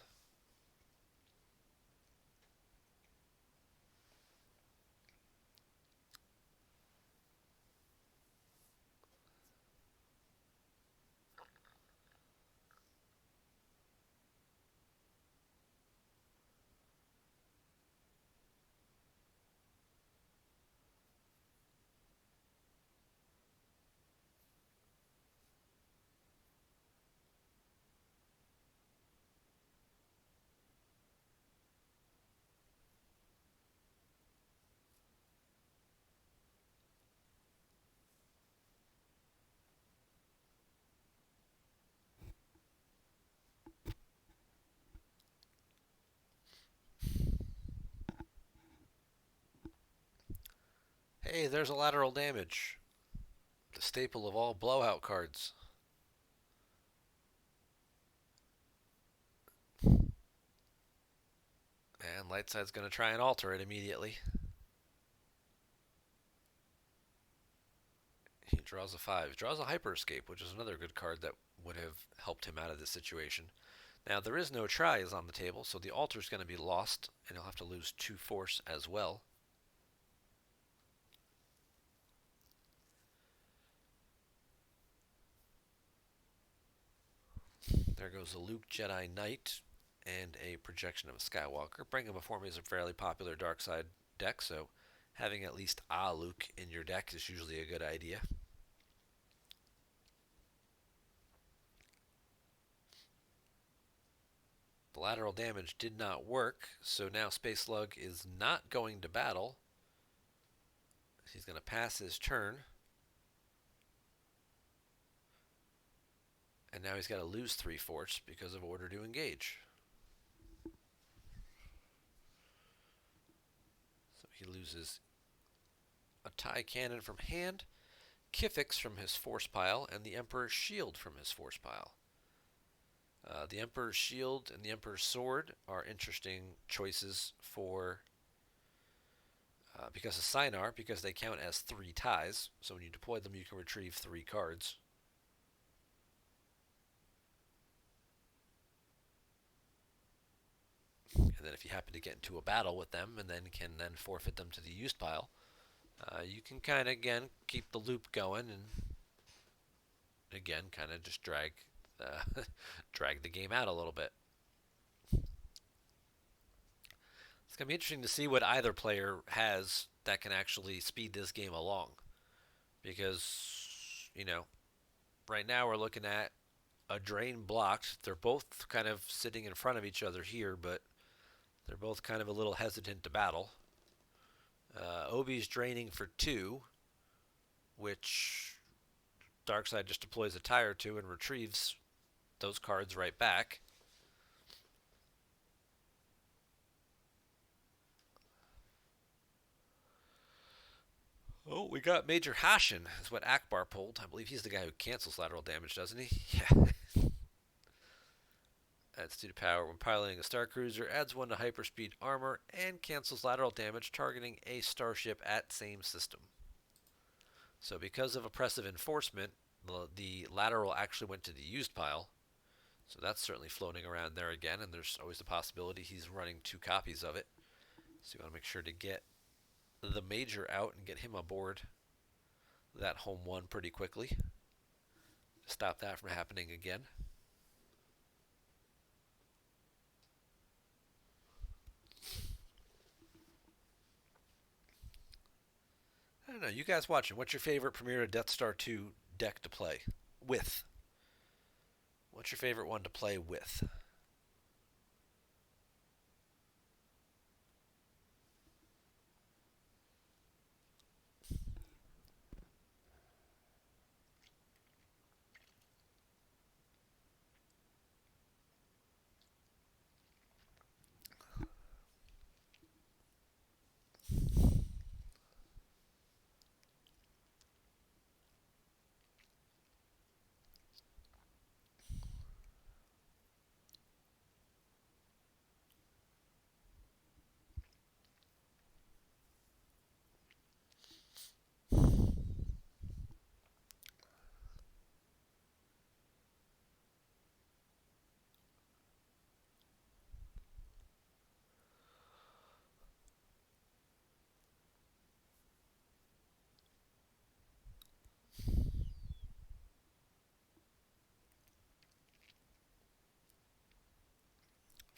Hey, there's a lateral damage. The staple of all blowout cards. And Lightside's going to try and alter it immediately. He draws a 5. He draws a Hyper Escape, which is another good card that would have helped him out of this situation. Now, there is no tries on the table, so the altar's going to be lost, and he'll have to lose 2 force as well. There goes a Luke Jedi Knight and a projection of a Skywalker. Bring Him Before Me is a fairly popular dark side deck, so Having at least a Luke in your deck is usually a good idea. The lateral damage did not work, so now Space Slug is not going to battle. He's going to pass his turn. And now he's got to lose 3 forts because of order to engage. So he loses a tie cannon from hand, Kifix from his force pile, and the Emperor's shield from his force pile. The Emperor's shield and the Emperor's sword are interesting choices for because of Sinar, because they count as 3 ties. So when you deploy them, you can retrieve 3 cards. And then if you happen to get into a battle with them and then can then forfeit them to the used pile, you can kind of, again, keep the loop going and, again, kind of just drag drag the game out a little bit. It's going to be interesting to see what either player has that can actually speed this game along. Because, right now we're looking at a drain blocked. They're both kind of sitting in front of each other here, but they're both kind of a little hesitant to battle. Obi's draining for 2, which Darkseid just deploys a tie or 2 and retrieves those cards right back. Oh, we got Major Hashin, is what Akbar pulled. I believe he's the guy who cancels lateral damage, doesn't he? Yeah. Adds 2 to power when piloting a Star Cruiser, adds 1 to hyperspeed armor, and cancels lateral damage targeting a starship at same system. So because of oppressive enforcement, the lateral actually went to the used pile. So that's certainly floating around there again, and there's always the possibility he's running 2 copies of it. So you want to make sure to get the Major out and get him aboard that home one pretty quickly to stop that from happening again. I don't know. You guys watching, what's your favorite Premier Death Star 2 deck to play with? What's your favorite one to play with?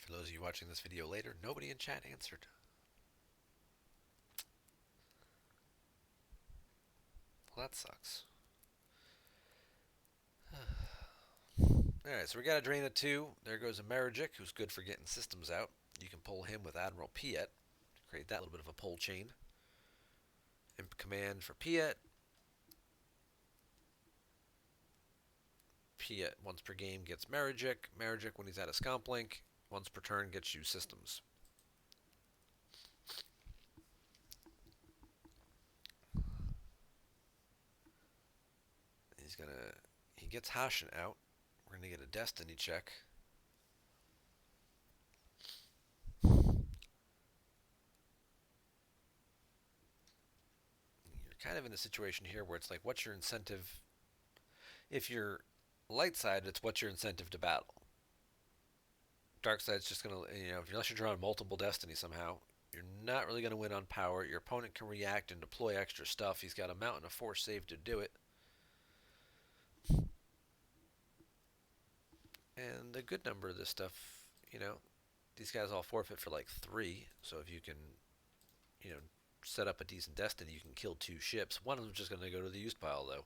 For those of you watching this video later, nobody in chat answered. Well, that sucks. Alright, so we got a drain of 2. There goes a Meragic, who's good for getting systems out. You can pull him with Admiral Piet to create that little bit of a pull chain. Imp command for Piet. Piet once per game gets Meragic. Meragic, when he's at a Scomp Link, once per turn gets you systems. He gets Hashin out. We're gonna get a Destiny check. You're kind of in a situation here where it's like, what's your incentive? If you're light side, it's what's your incentive to battle. Dark side's just gonna, unless you're drawing multiple Destiny somehow, you're not really gonna win on power. Your opponent can react and deploy extra stuff. He's got a Mountain of Force save to do it. And a good number of this stuff, these guys all forfeit for like 3. So if you can, set up a decent destiny, you can kill two ships. One of them's just going to go to the used pile, though.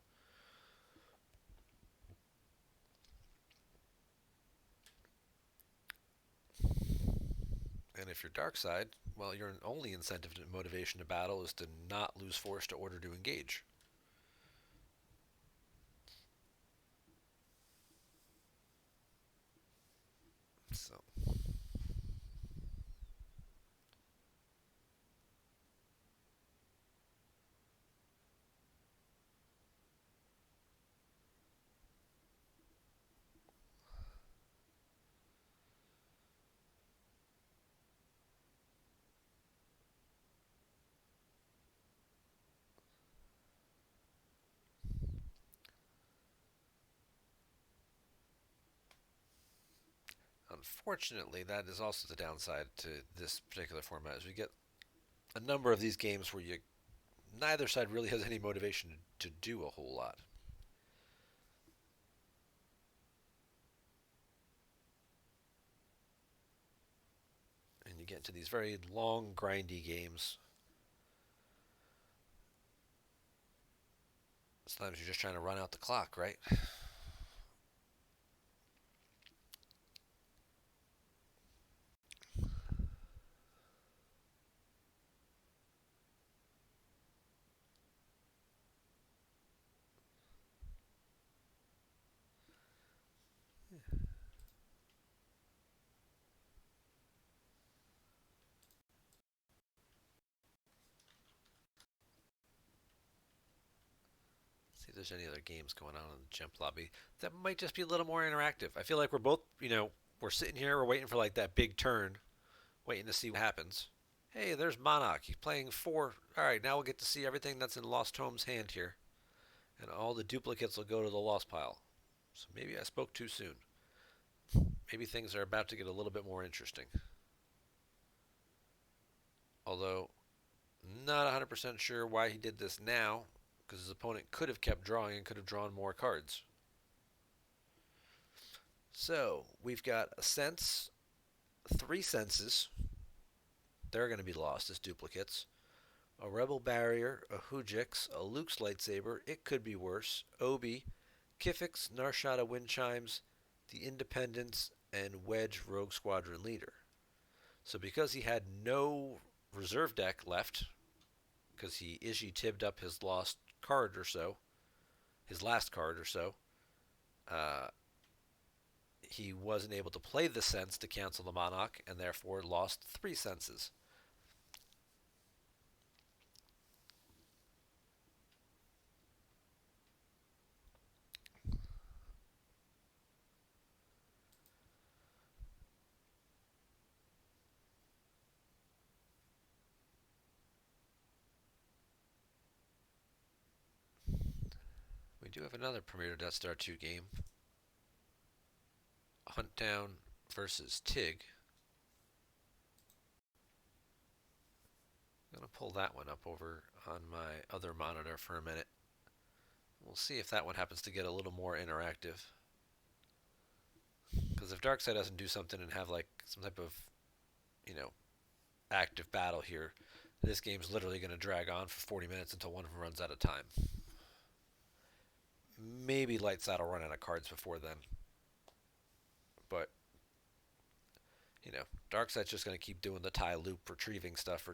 And if you're dark side, well, your only incentive and motivation to battle is to not lose force to order to engage. So, unfortunately, that is also the downside to this particular format. Is we get a number of these games where you neither side really has any motivation to do a whole lot, and you get into these very long, grindy games. Sometimes you're just trying to run out the clock, right? See if there's any other games going on in the GEMP lobby that might just be a little more interactive. I feel like we're both, we're sitting here, we're waiting for like that big turn, waiting to see what happens. Hey, there's Monarch. He's playing four. All right, now we'll get to see everything that's in Lost Home's hand here, and all the duplicates will go to the lost pile. So maybe I spoke too soon. Maybe things are about to get a little bit more interesting. Although, not 100% sure why he did this now, because his opponent could have kept drawing and could have drawn more cards. So, we've got a sense, three senses. They're going to be lost as duplicates. A Rebel Barrier, a Hujix, a Luke's Lightsaber, it could be worse, Obi, Kifix, Narshada Wind Chimes, the Independence, and Wedge Rogue Squadron Leader. So because he had no reserve deck left, because he tibbed up his lost card or so, his last card or so, uh, he wasn't able to play the sense to cancel the Monarch, and therefore lost three senses. We do have another Premier Death Star 2 game. Hunt Down versus Tig. I'm going to pull that one up over on my other monitor for a minute. We'll see if that one happens to get a little more interactive. Because if Darkseid doesn't do something and have like some type of, you know, active battle here, this game's literally going to drag on for 40 minutes until one of them runs out of time. Maybe Lightside will run out of cards before then. But, Darkseid's just going to keep doing the tie loop, retrieving stuff.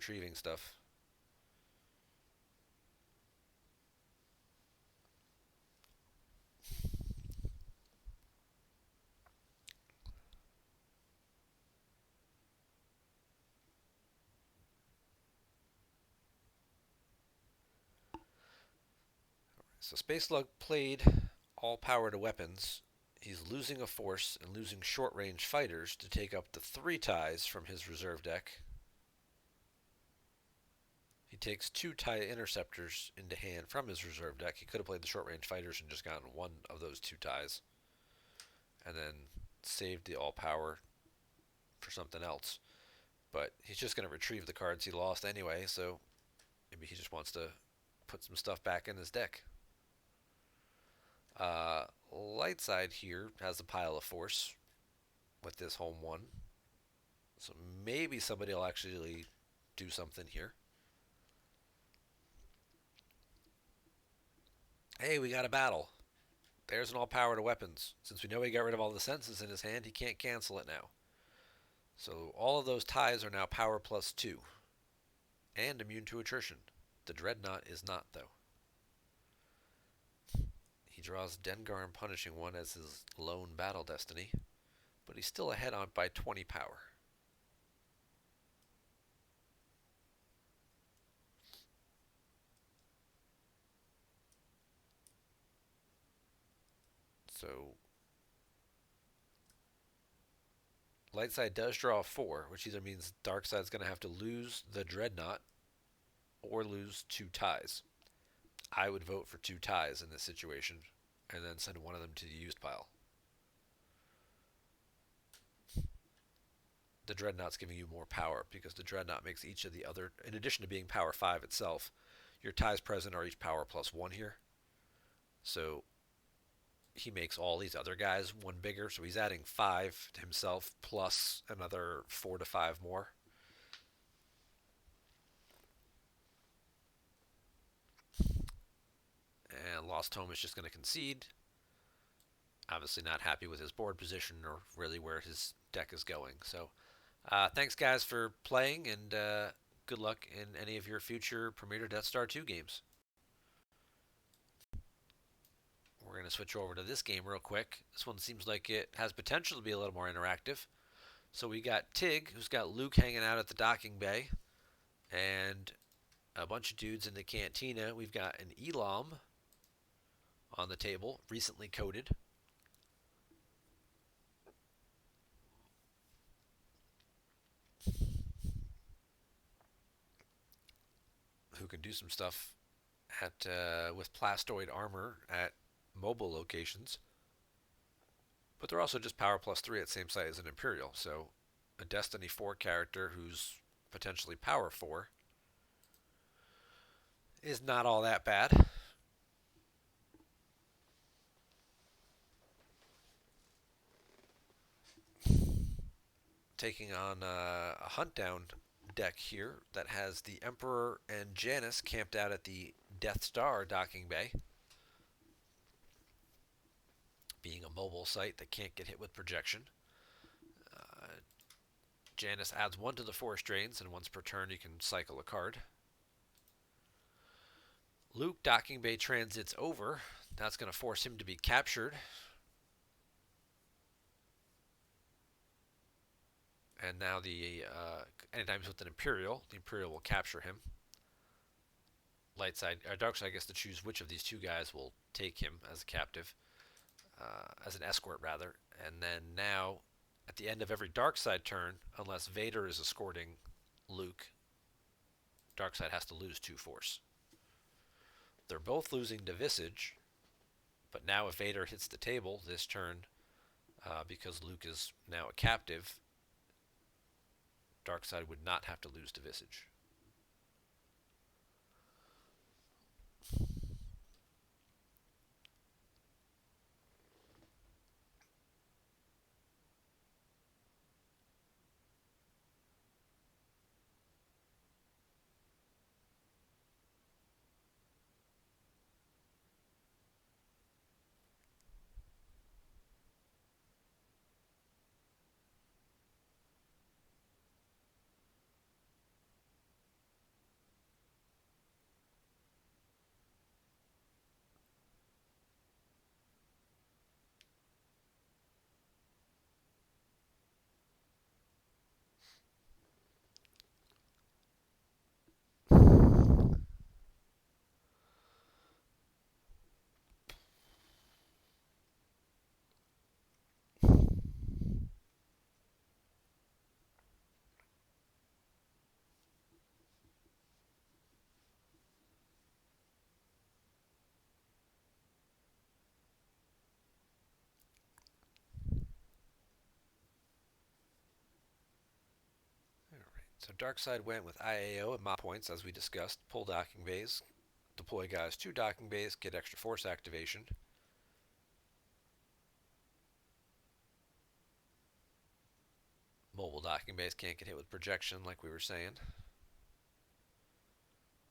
So Space Lug played all power to weapons. He's losing a force and losing short range fighters to take up the three ties from his reserve deck. He takes two tie interceptors into hand from his reserve deck. He could have played the short range fighters and just gotten one of those two ties. And then saved the all power for something else. But he's just going to retrieve the cards he lost anyway, so maybe he just wants to put some stuff back in his deck. Lightside here has a pile of force with this home one. So maybe somebody will actually do something here. Hey, we got a battle. There's an all power to weapons. Since we know he got rid of all the senses in his hand, he can't cancel it now. So all of those ties are now power plus 2 and immune to attrition. The Dreadnought is not, though. He draws Dengar and Punishing One as his lone battle destiny, but he's still ahead on by 20 power. So Lightside does draw 4, which either means Darkside's going to have to lose the Dreadnought or lose 2 ties. I would vote for 2 ties in this situation and then send one of them to the used pile. The Dreadnought's giving you more power because the Dreadnought makes each of the other, in addition to being power 5 itself, your ties present are each power plus 1 here. So he makes all these other guys one bigger, so he's adding 5 to himself plus another 4 to 5 more. And Lost Home is just going to concede. Obviously, not happy with his board position or really where his deck is going. So, thanks, guys, for playing, and good luck in any of your future Premier Death Star 2 games. We're going to switch over to this game real quick. This one seems like it has potential to be a little more interactive. So, we got Tig, who's got Luke hanging out at the docking bay, and a bunch of dudes in the cantina. We've got an Elam on the table, recently coated. Who can do some stuff at with plastoid armor at mobile locations. But they're also just power plus 3 at same site as an Imperial. So a Destiny 4 character who's potentially power 4 is not all that bad. Taking on a hunt down deck here that has the Emperor and Janus camped out at the Death Star docking bay, being a mobile site that can't get hit with projection. Uh, Janus adds 1 to the force drains, and once per turn you can cycle a card. Luke docking bay transits over. That's going to force him to be captured. And now anytime he's with an Imperial, the Imperial will capture him. Darkside gets to choose which of these 2 guys will take him as a captive, as an escort rather. And then now, at the end of every Darkside turn, unless Vader is escorting Luke, Darkside has to lose 2 force. They're both losing to Visage, but now if Vader hits the table this turn, because Luke is now a captive, Darkside would not have to lose to Visage. So Darkside went with IAO and MOP points, as we discussed. Pull docking bays, deploy guys to docking bays, get extra force activation. Mobile docking bays can't get hit with projection, like we were saying.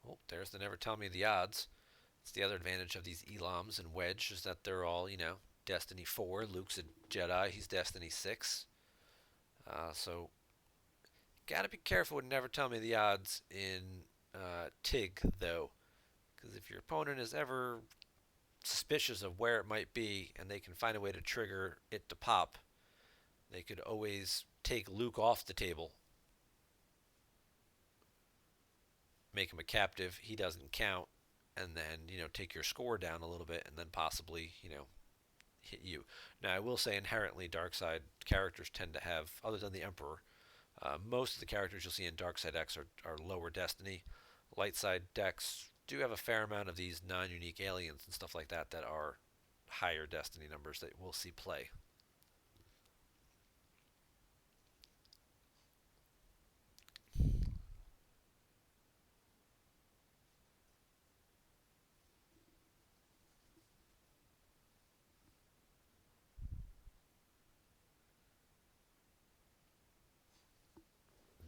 Oh, there's the never tell me the odds. It's the other advantage of these Elams and Wedge is that they're all, Destiny 4. Luke's a Jedi. He's Destiny 6. So, gotta be careful and never tell me the odds in TIG, though. Because if your opponent is ever suspicious of where it might be and they can find a way to trigger it to pop, they could always take Luke off the table, make him a captive, he doesn't count, and then, take your score down a little bit and then possibly, hit you. Now, I will say inherently dark side characters tend to have, other than the Emperor, most of the characters you'll see in dark side decks are lower destiny. Light side decks do have a fair amount of these non-unique aliens and stuff like that that are higher destiny numbers that we'll see play.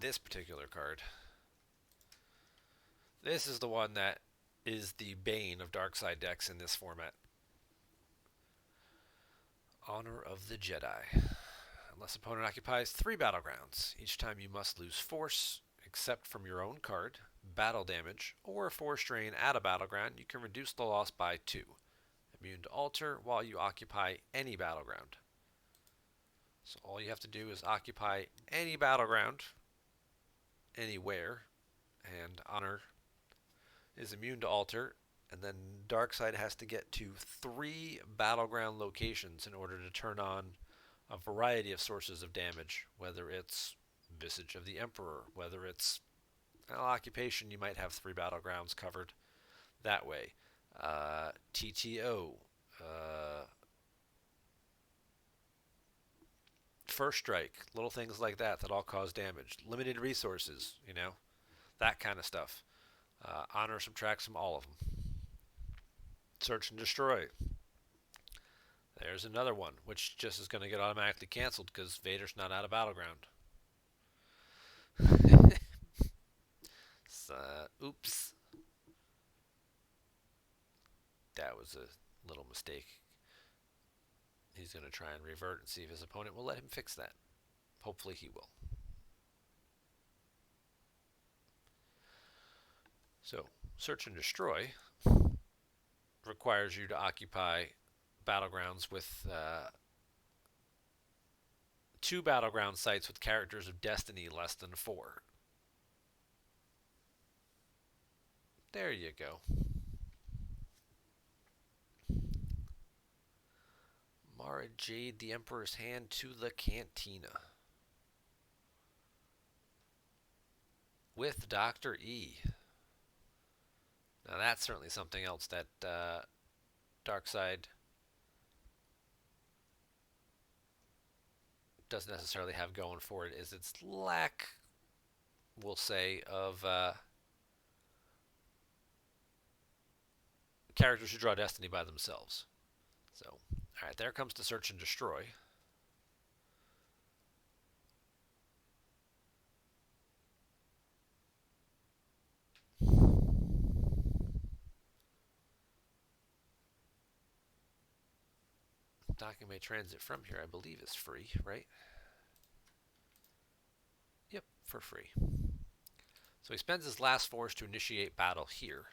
This particular card, this is the one that is the bane of dark side decks in this format. Honor of the Jedi. Unless opponent occupies 3 battlegrounds, each time you must lose force, except from your own card, battle damage, or a force drain at a battleground, you can reduce the loss by 2. Immune to alter while you occupy any battleground. So all you have to do is occupy any battleground, anywhere, and Honor is immune to alter, and then Darkside has to get to 3 battleground locations in order to turn on a variety of sources of damage, whether it's Visage of the Emperor, whether it's occupation, you might have 3 battlegrounds covered that way. TTO, First Strike, little things like that that all cause damage. Limited resources, that kind of stuff. Honor subtracts from all of them. Search and Destroy. There's another one, which just is going to get automatically canceled because Vader's not out of Battleground. So, oops. That was a little mistake. He's going to try and revert and see if his opponent will let him fix that. Hopefully he will. So, Search and Destroy requires you to occupy battlegrounds with 2 battleground sites with characters of destiny less than 4. There you go. Mara Jade, the Emperor's Hand to the Cantina. With Dr. E. Now that's certainly something else that Darkside doesn't necessarily have going for it, is its lack, we'll say, of characters who draw destiny by themselves. So, alright, there comes the Search and Destroy. Docking may transit from here, I believe, is free, right? Yep, for free. So he spends his last force to initiate battle here.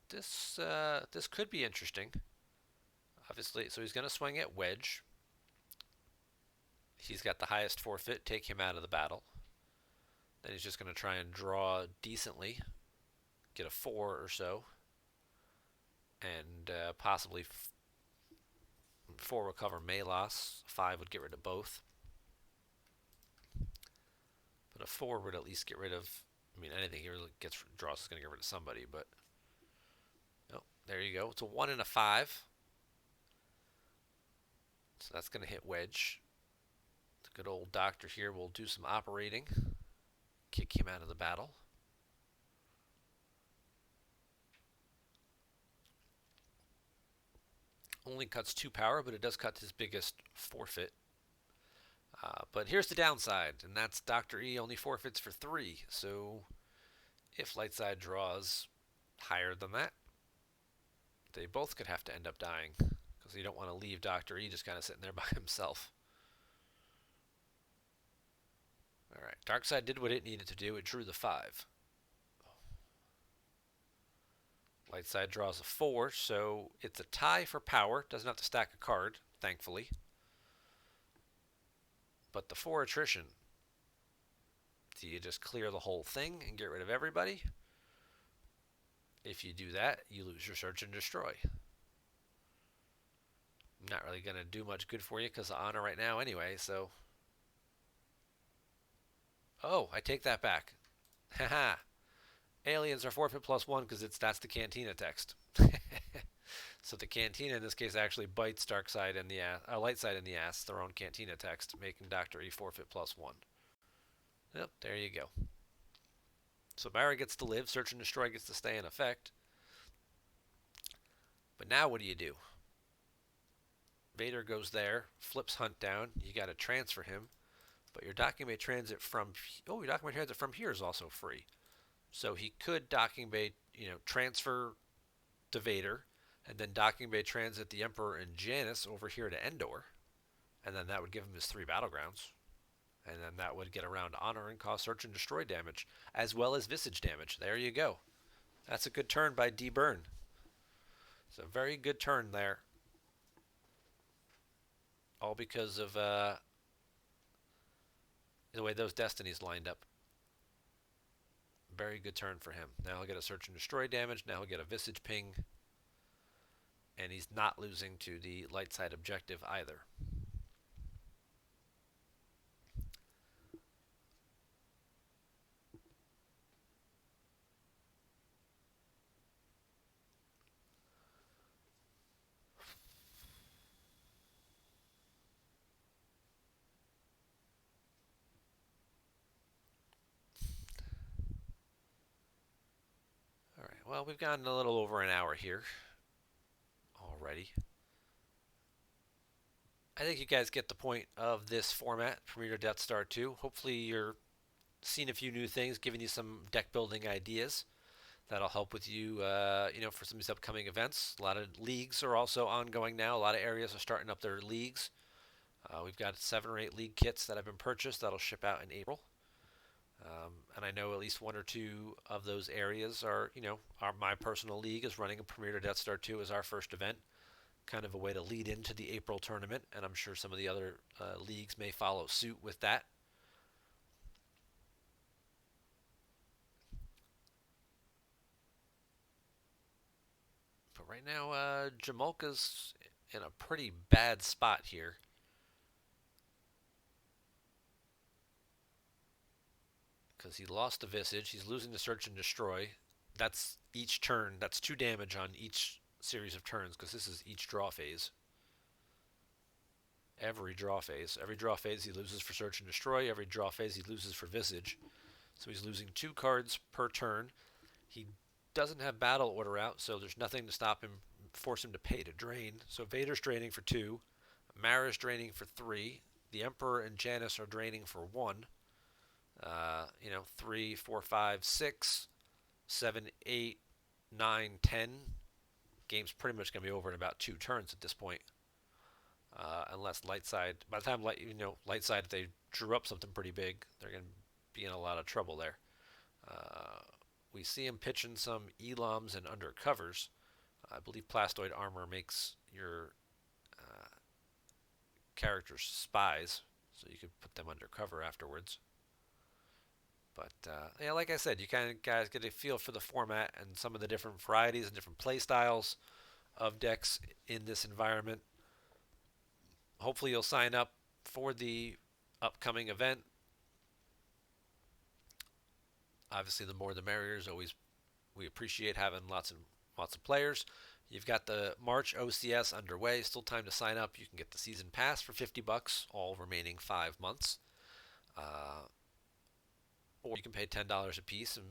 This could be interesting. Obviously, so he's going to swing at Wedge. He's got the highest forfeit, take him out of the battle. Then he's just going to try and draw decently, get a 4 or so, and possibly 4 recover Malos. 5 would get rid of both. But a 4 would at least get rid of, anything he really draws is going to get rid of somebody, but oh, there you go. It's a 1 and a 5. So that's going to hit Wedge. The good old doctor here will do some operating. Kick him out of the battle. Only cuts 2 power, but it does cut his biggest forfeit. But here's the downside, and that's Dr. E only forfeits for 3. So If light side draws higher than that, they both could have to end up dying because you don't want to leave Dr. E just kind of sitting there by himself. All right, dark side did what it needed to do. It drew the 5. Light side draws a 4, so it's a tie for power. Doesn't have to stack a card, thankfully. But the 4 attrition, do you just clear the whole thing and get rid of everybody? If you do that, you lose your search and destroy. Not really going to do much good for you because of honor right now anyway, so... Oh, I take that back. Haha. Aliens are forfeit +1 because that's the Cantina text. So the Cantina in this case actually bites dark side in the ass, light side in the ass, their own Cantina text, making Dr. E forfeit +1. Yep, there you go. So Mara gets to live, search and destroy gets to stay in effect. But now what do? Vader goes there, flips Hunt down. You got to transfer him, but your docking bay transit from here is also free. So he could docking bay, transfer to Vader, and then docking bay transit the Emperor and Janice over here to Endor, and then that would give him his 3 battlegrounds, and then that would get around honor and cause search and destroy damage, as well as visage damage. There you go. That's a good turn by D. Byrne. It's a very good turn there. All because of the way those destinies lined up. Very good turn for him. Now he'll get a search and destroy damage. Now he'll get a visage ping. And he's not losing to the light side objective either. All right, well, we've gotten a little over an hour here already. I think you guys get the point of this format, Premier Death Star 2. Hopefully you're seeing a few new things, giving you some deck building ideas. That'll help with you, for some of these upcoming events. A lot of leagues are also ongoing now. A lot of areas are starting up their leagues. We've got 7 or 8 league kits that have been purchased that'll ship out in April. And I know at least 1 or 2 of those areas are my personal league is running a Premier to Death Star 2 as our first event. Kind of a way to lead into the April tournament, and I'm sure some of the other leagues may follow suit with that. But right now, Jamulka's in a pretty bad spot here. Because he lost the Visage. He's losing the Search and Destroy. That's each turn. That's 2 damage on each series of turns, because this is each draw phase. Every draw phase. Every draw phase he loses for Search and Destroy. Every draw phase he loses for Visage. So he's losing 2 cards per turn. He doesn't have Battle Order out, so there's nothing to stop him, force him to pay to drain. So Vader's draining for 2. Mara's draining for 3. The Emperor and Janice are draining for 1. 3, 4, 5, 6, 7, 8, 9, 10. Game's pretty much going to be over in about 2 turns at this point. Unless light side, by the time light side, if they drew up something pretty big, they're going to be in a lot of trouble there. We see him pitching some Elams and undercovers. I believe Plastoid armor makes your characters spies, so you could put them undercover afterwards. But like I said, you kind of guys get a feel for the format and some of the different varieties and different play styles of decks in this environment. Hopefully you'll sign up for the upcoming event. Obviously, the more the merrier. Always, we appreciate having lots of players. You've got the March OCS underway. Still time to sign up. You can get the season pass for $50, all remaining 5 months. Or you can pay $10 a piece and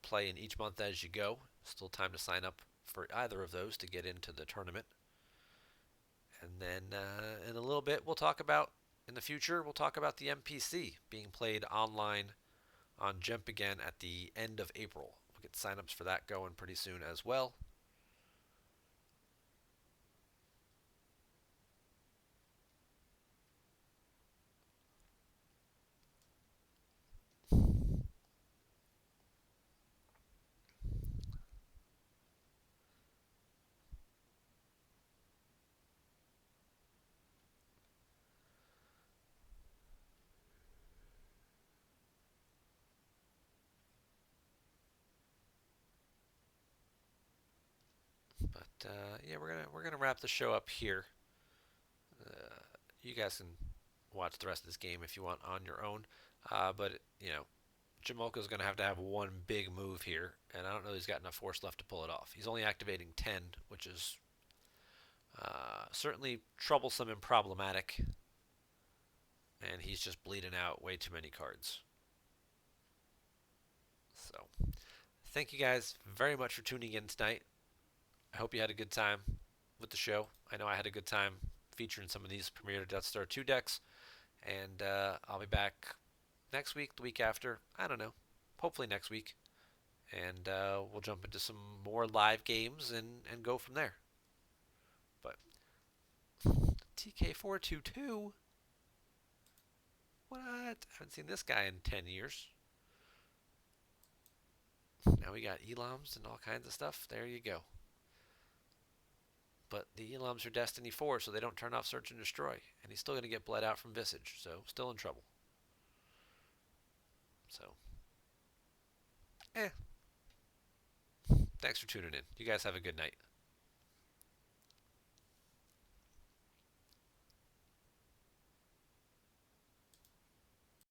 play in each month as you go. Still time to sign up for either of those to get into the tournament. And then in a little bit, in the future, we'll talk about the MPC being played online on GEMP again at the end of April. We'll get signups for that going pretty soon as well. But yeah, we're gonna wrap the show up here. You guys can watch the rest of this game if you want on your own. But Jamalko's going to have one big move here, and I don't know he's got enough force left to pull it off. He's only activating 10, which is certainly troublesome and problematic, and he's just bleeding out way too many cards. So, thank you guys very much for tuning in tonight. I hope you had a good time with the show. I know I had a good time featuring some of these Premier Death Star 2 decks, and I'll be back next week, the week after. I don't know. Hopefully next week. And we'll jump into some more live games and go from there. But TK422? What? I haven't seen this guy in 10 years. Now we got Elams and all kinds of stuff. There you go. But the Elams are Destiny 4, so they don't turn off Search and Destroy. And he's still going to get bled out from Visage, so still in trouble. So, thanks for tuning in. You guys have a good night.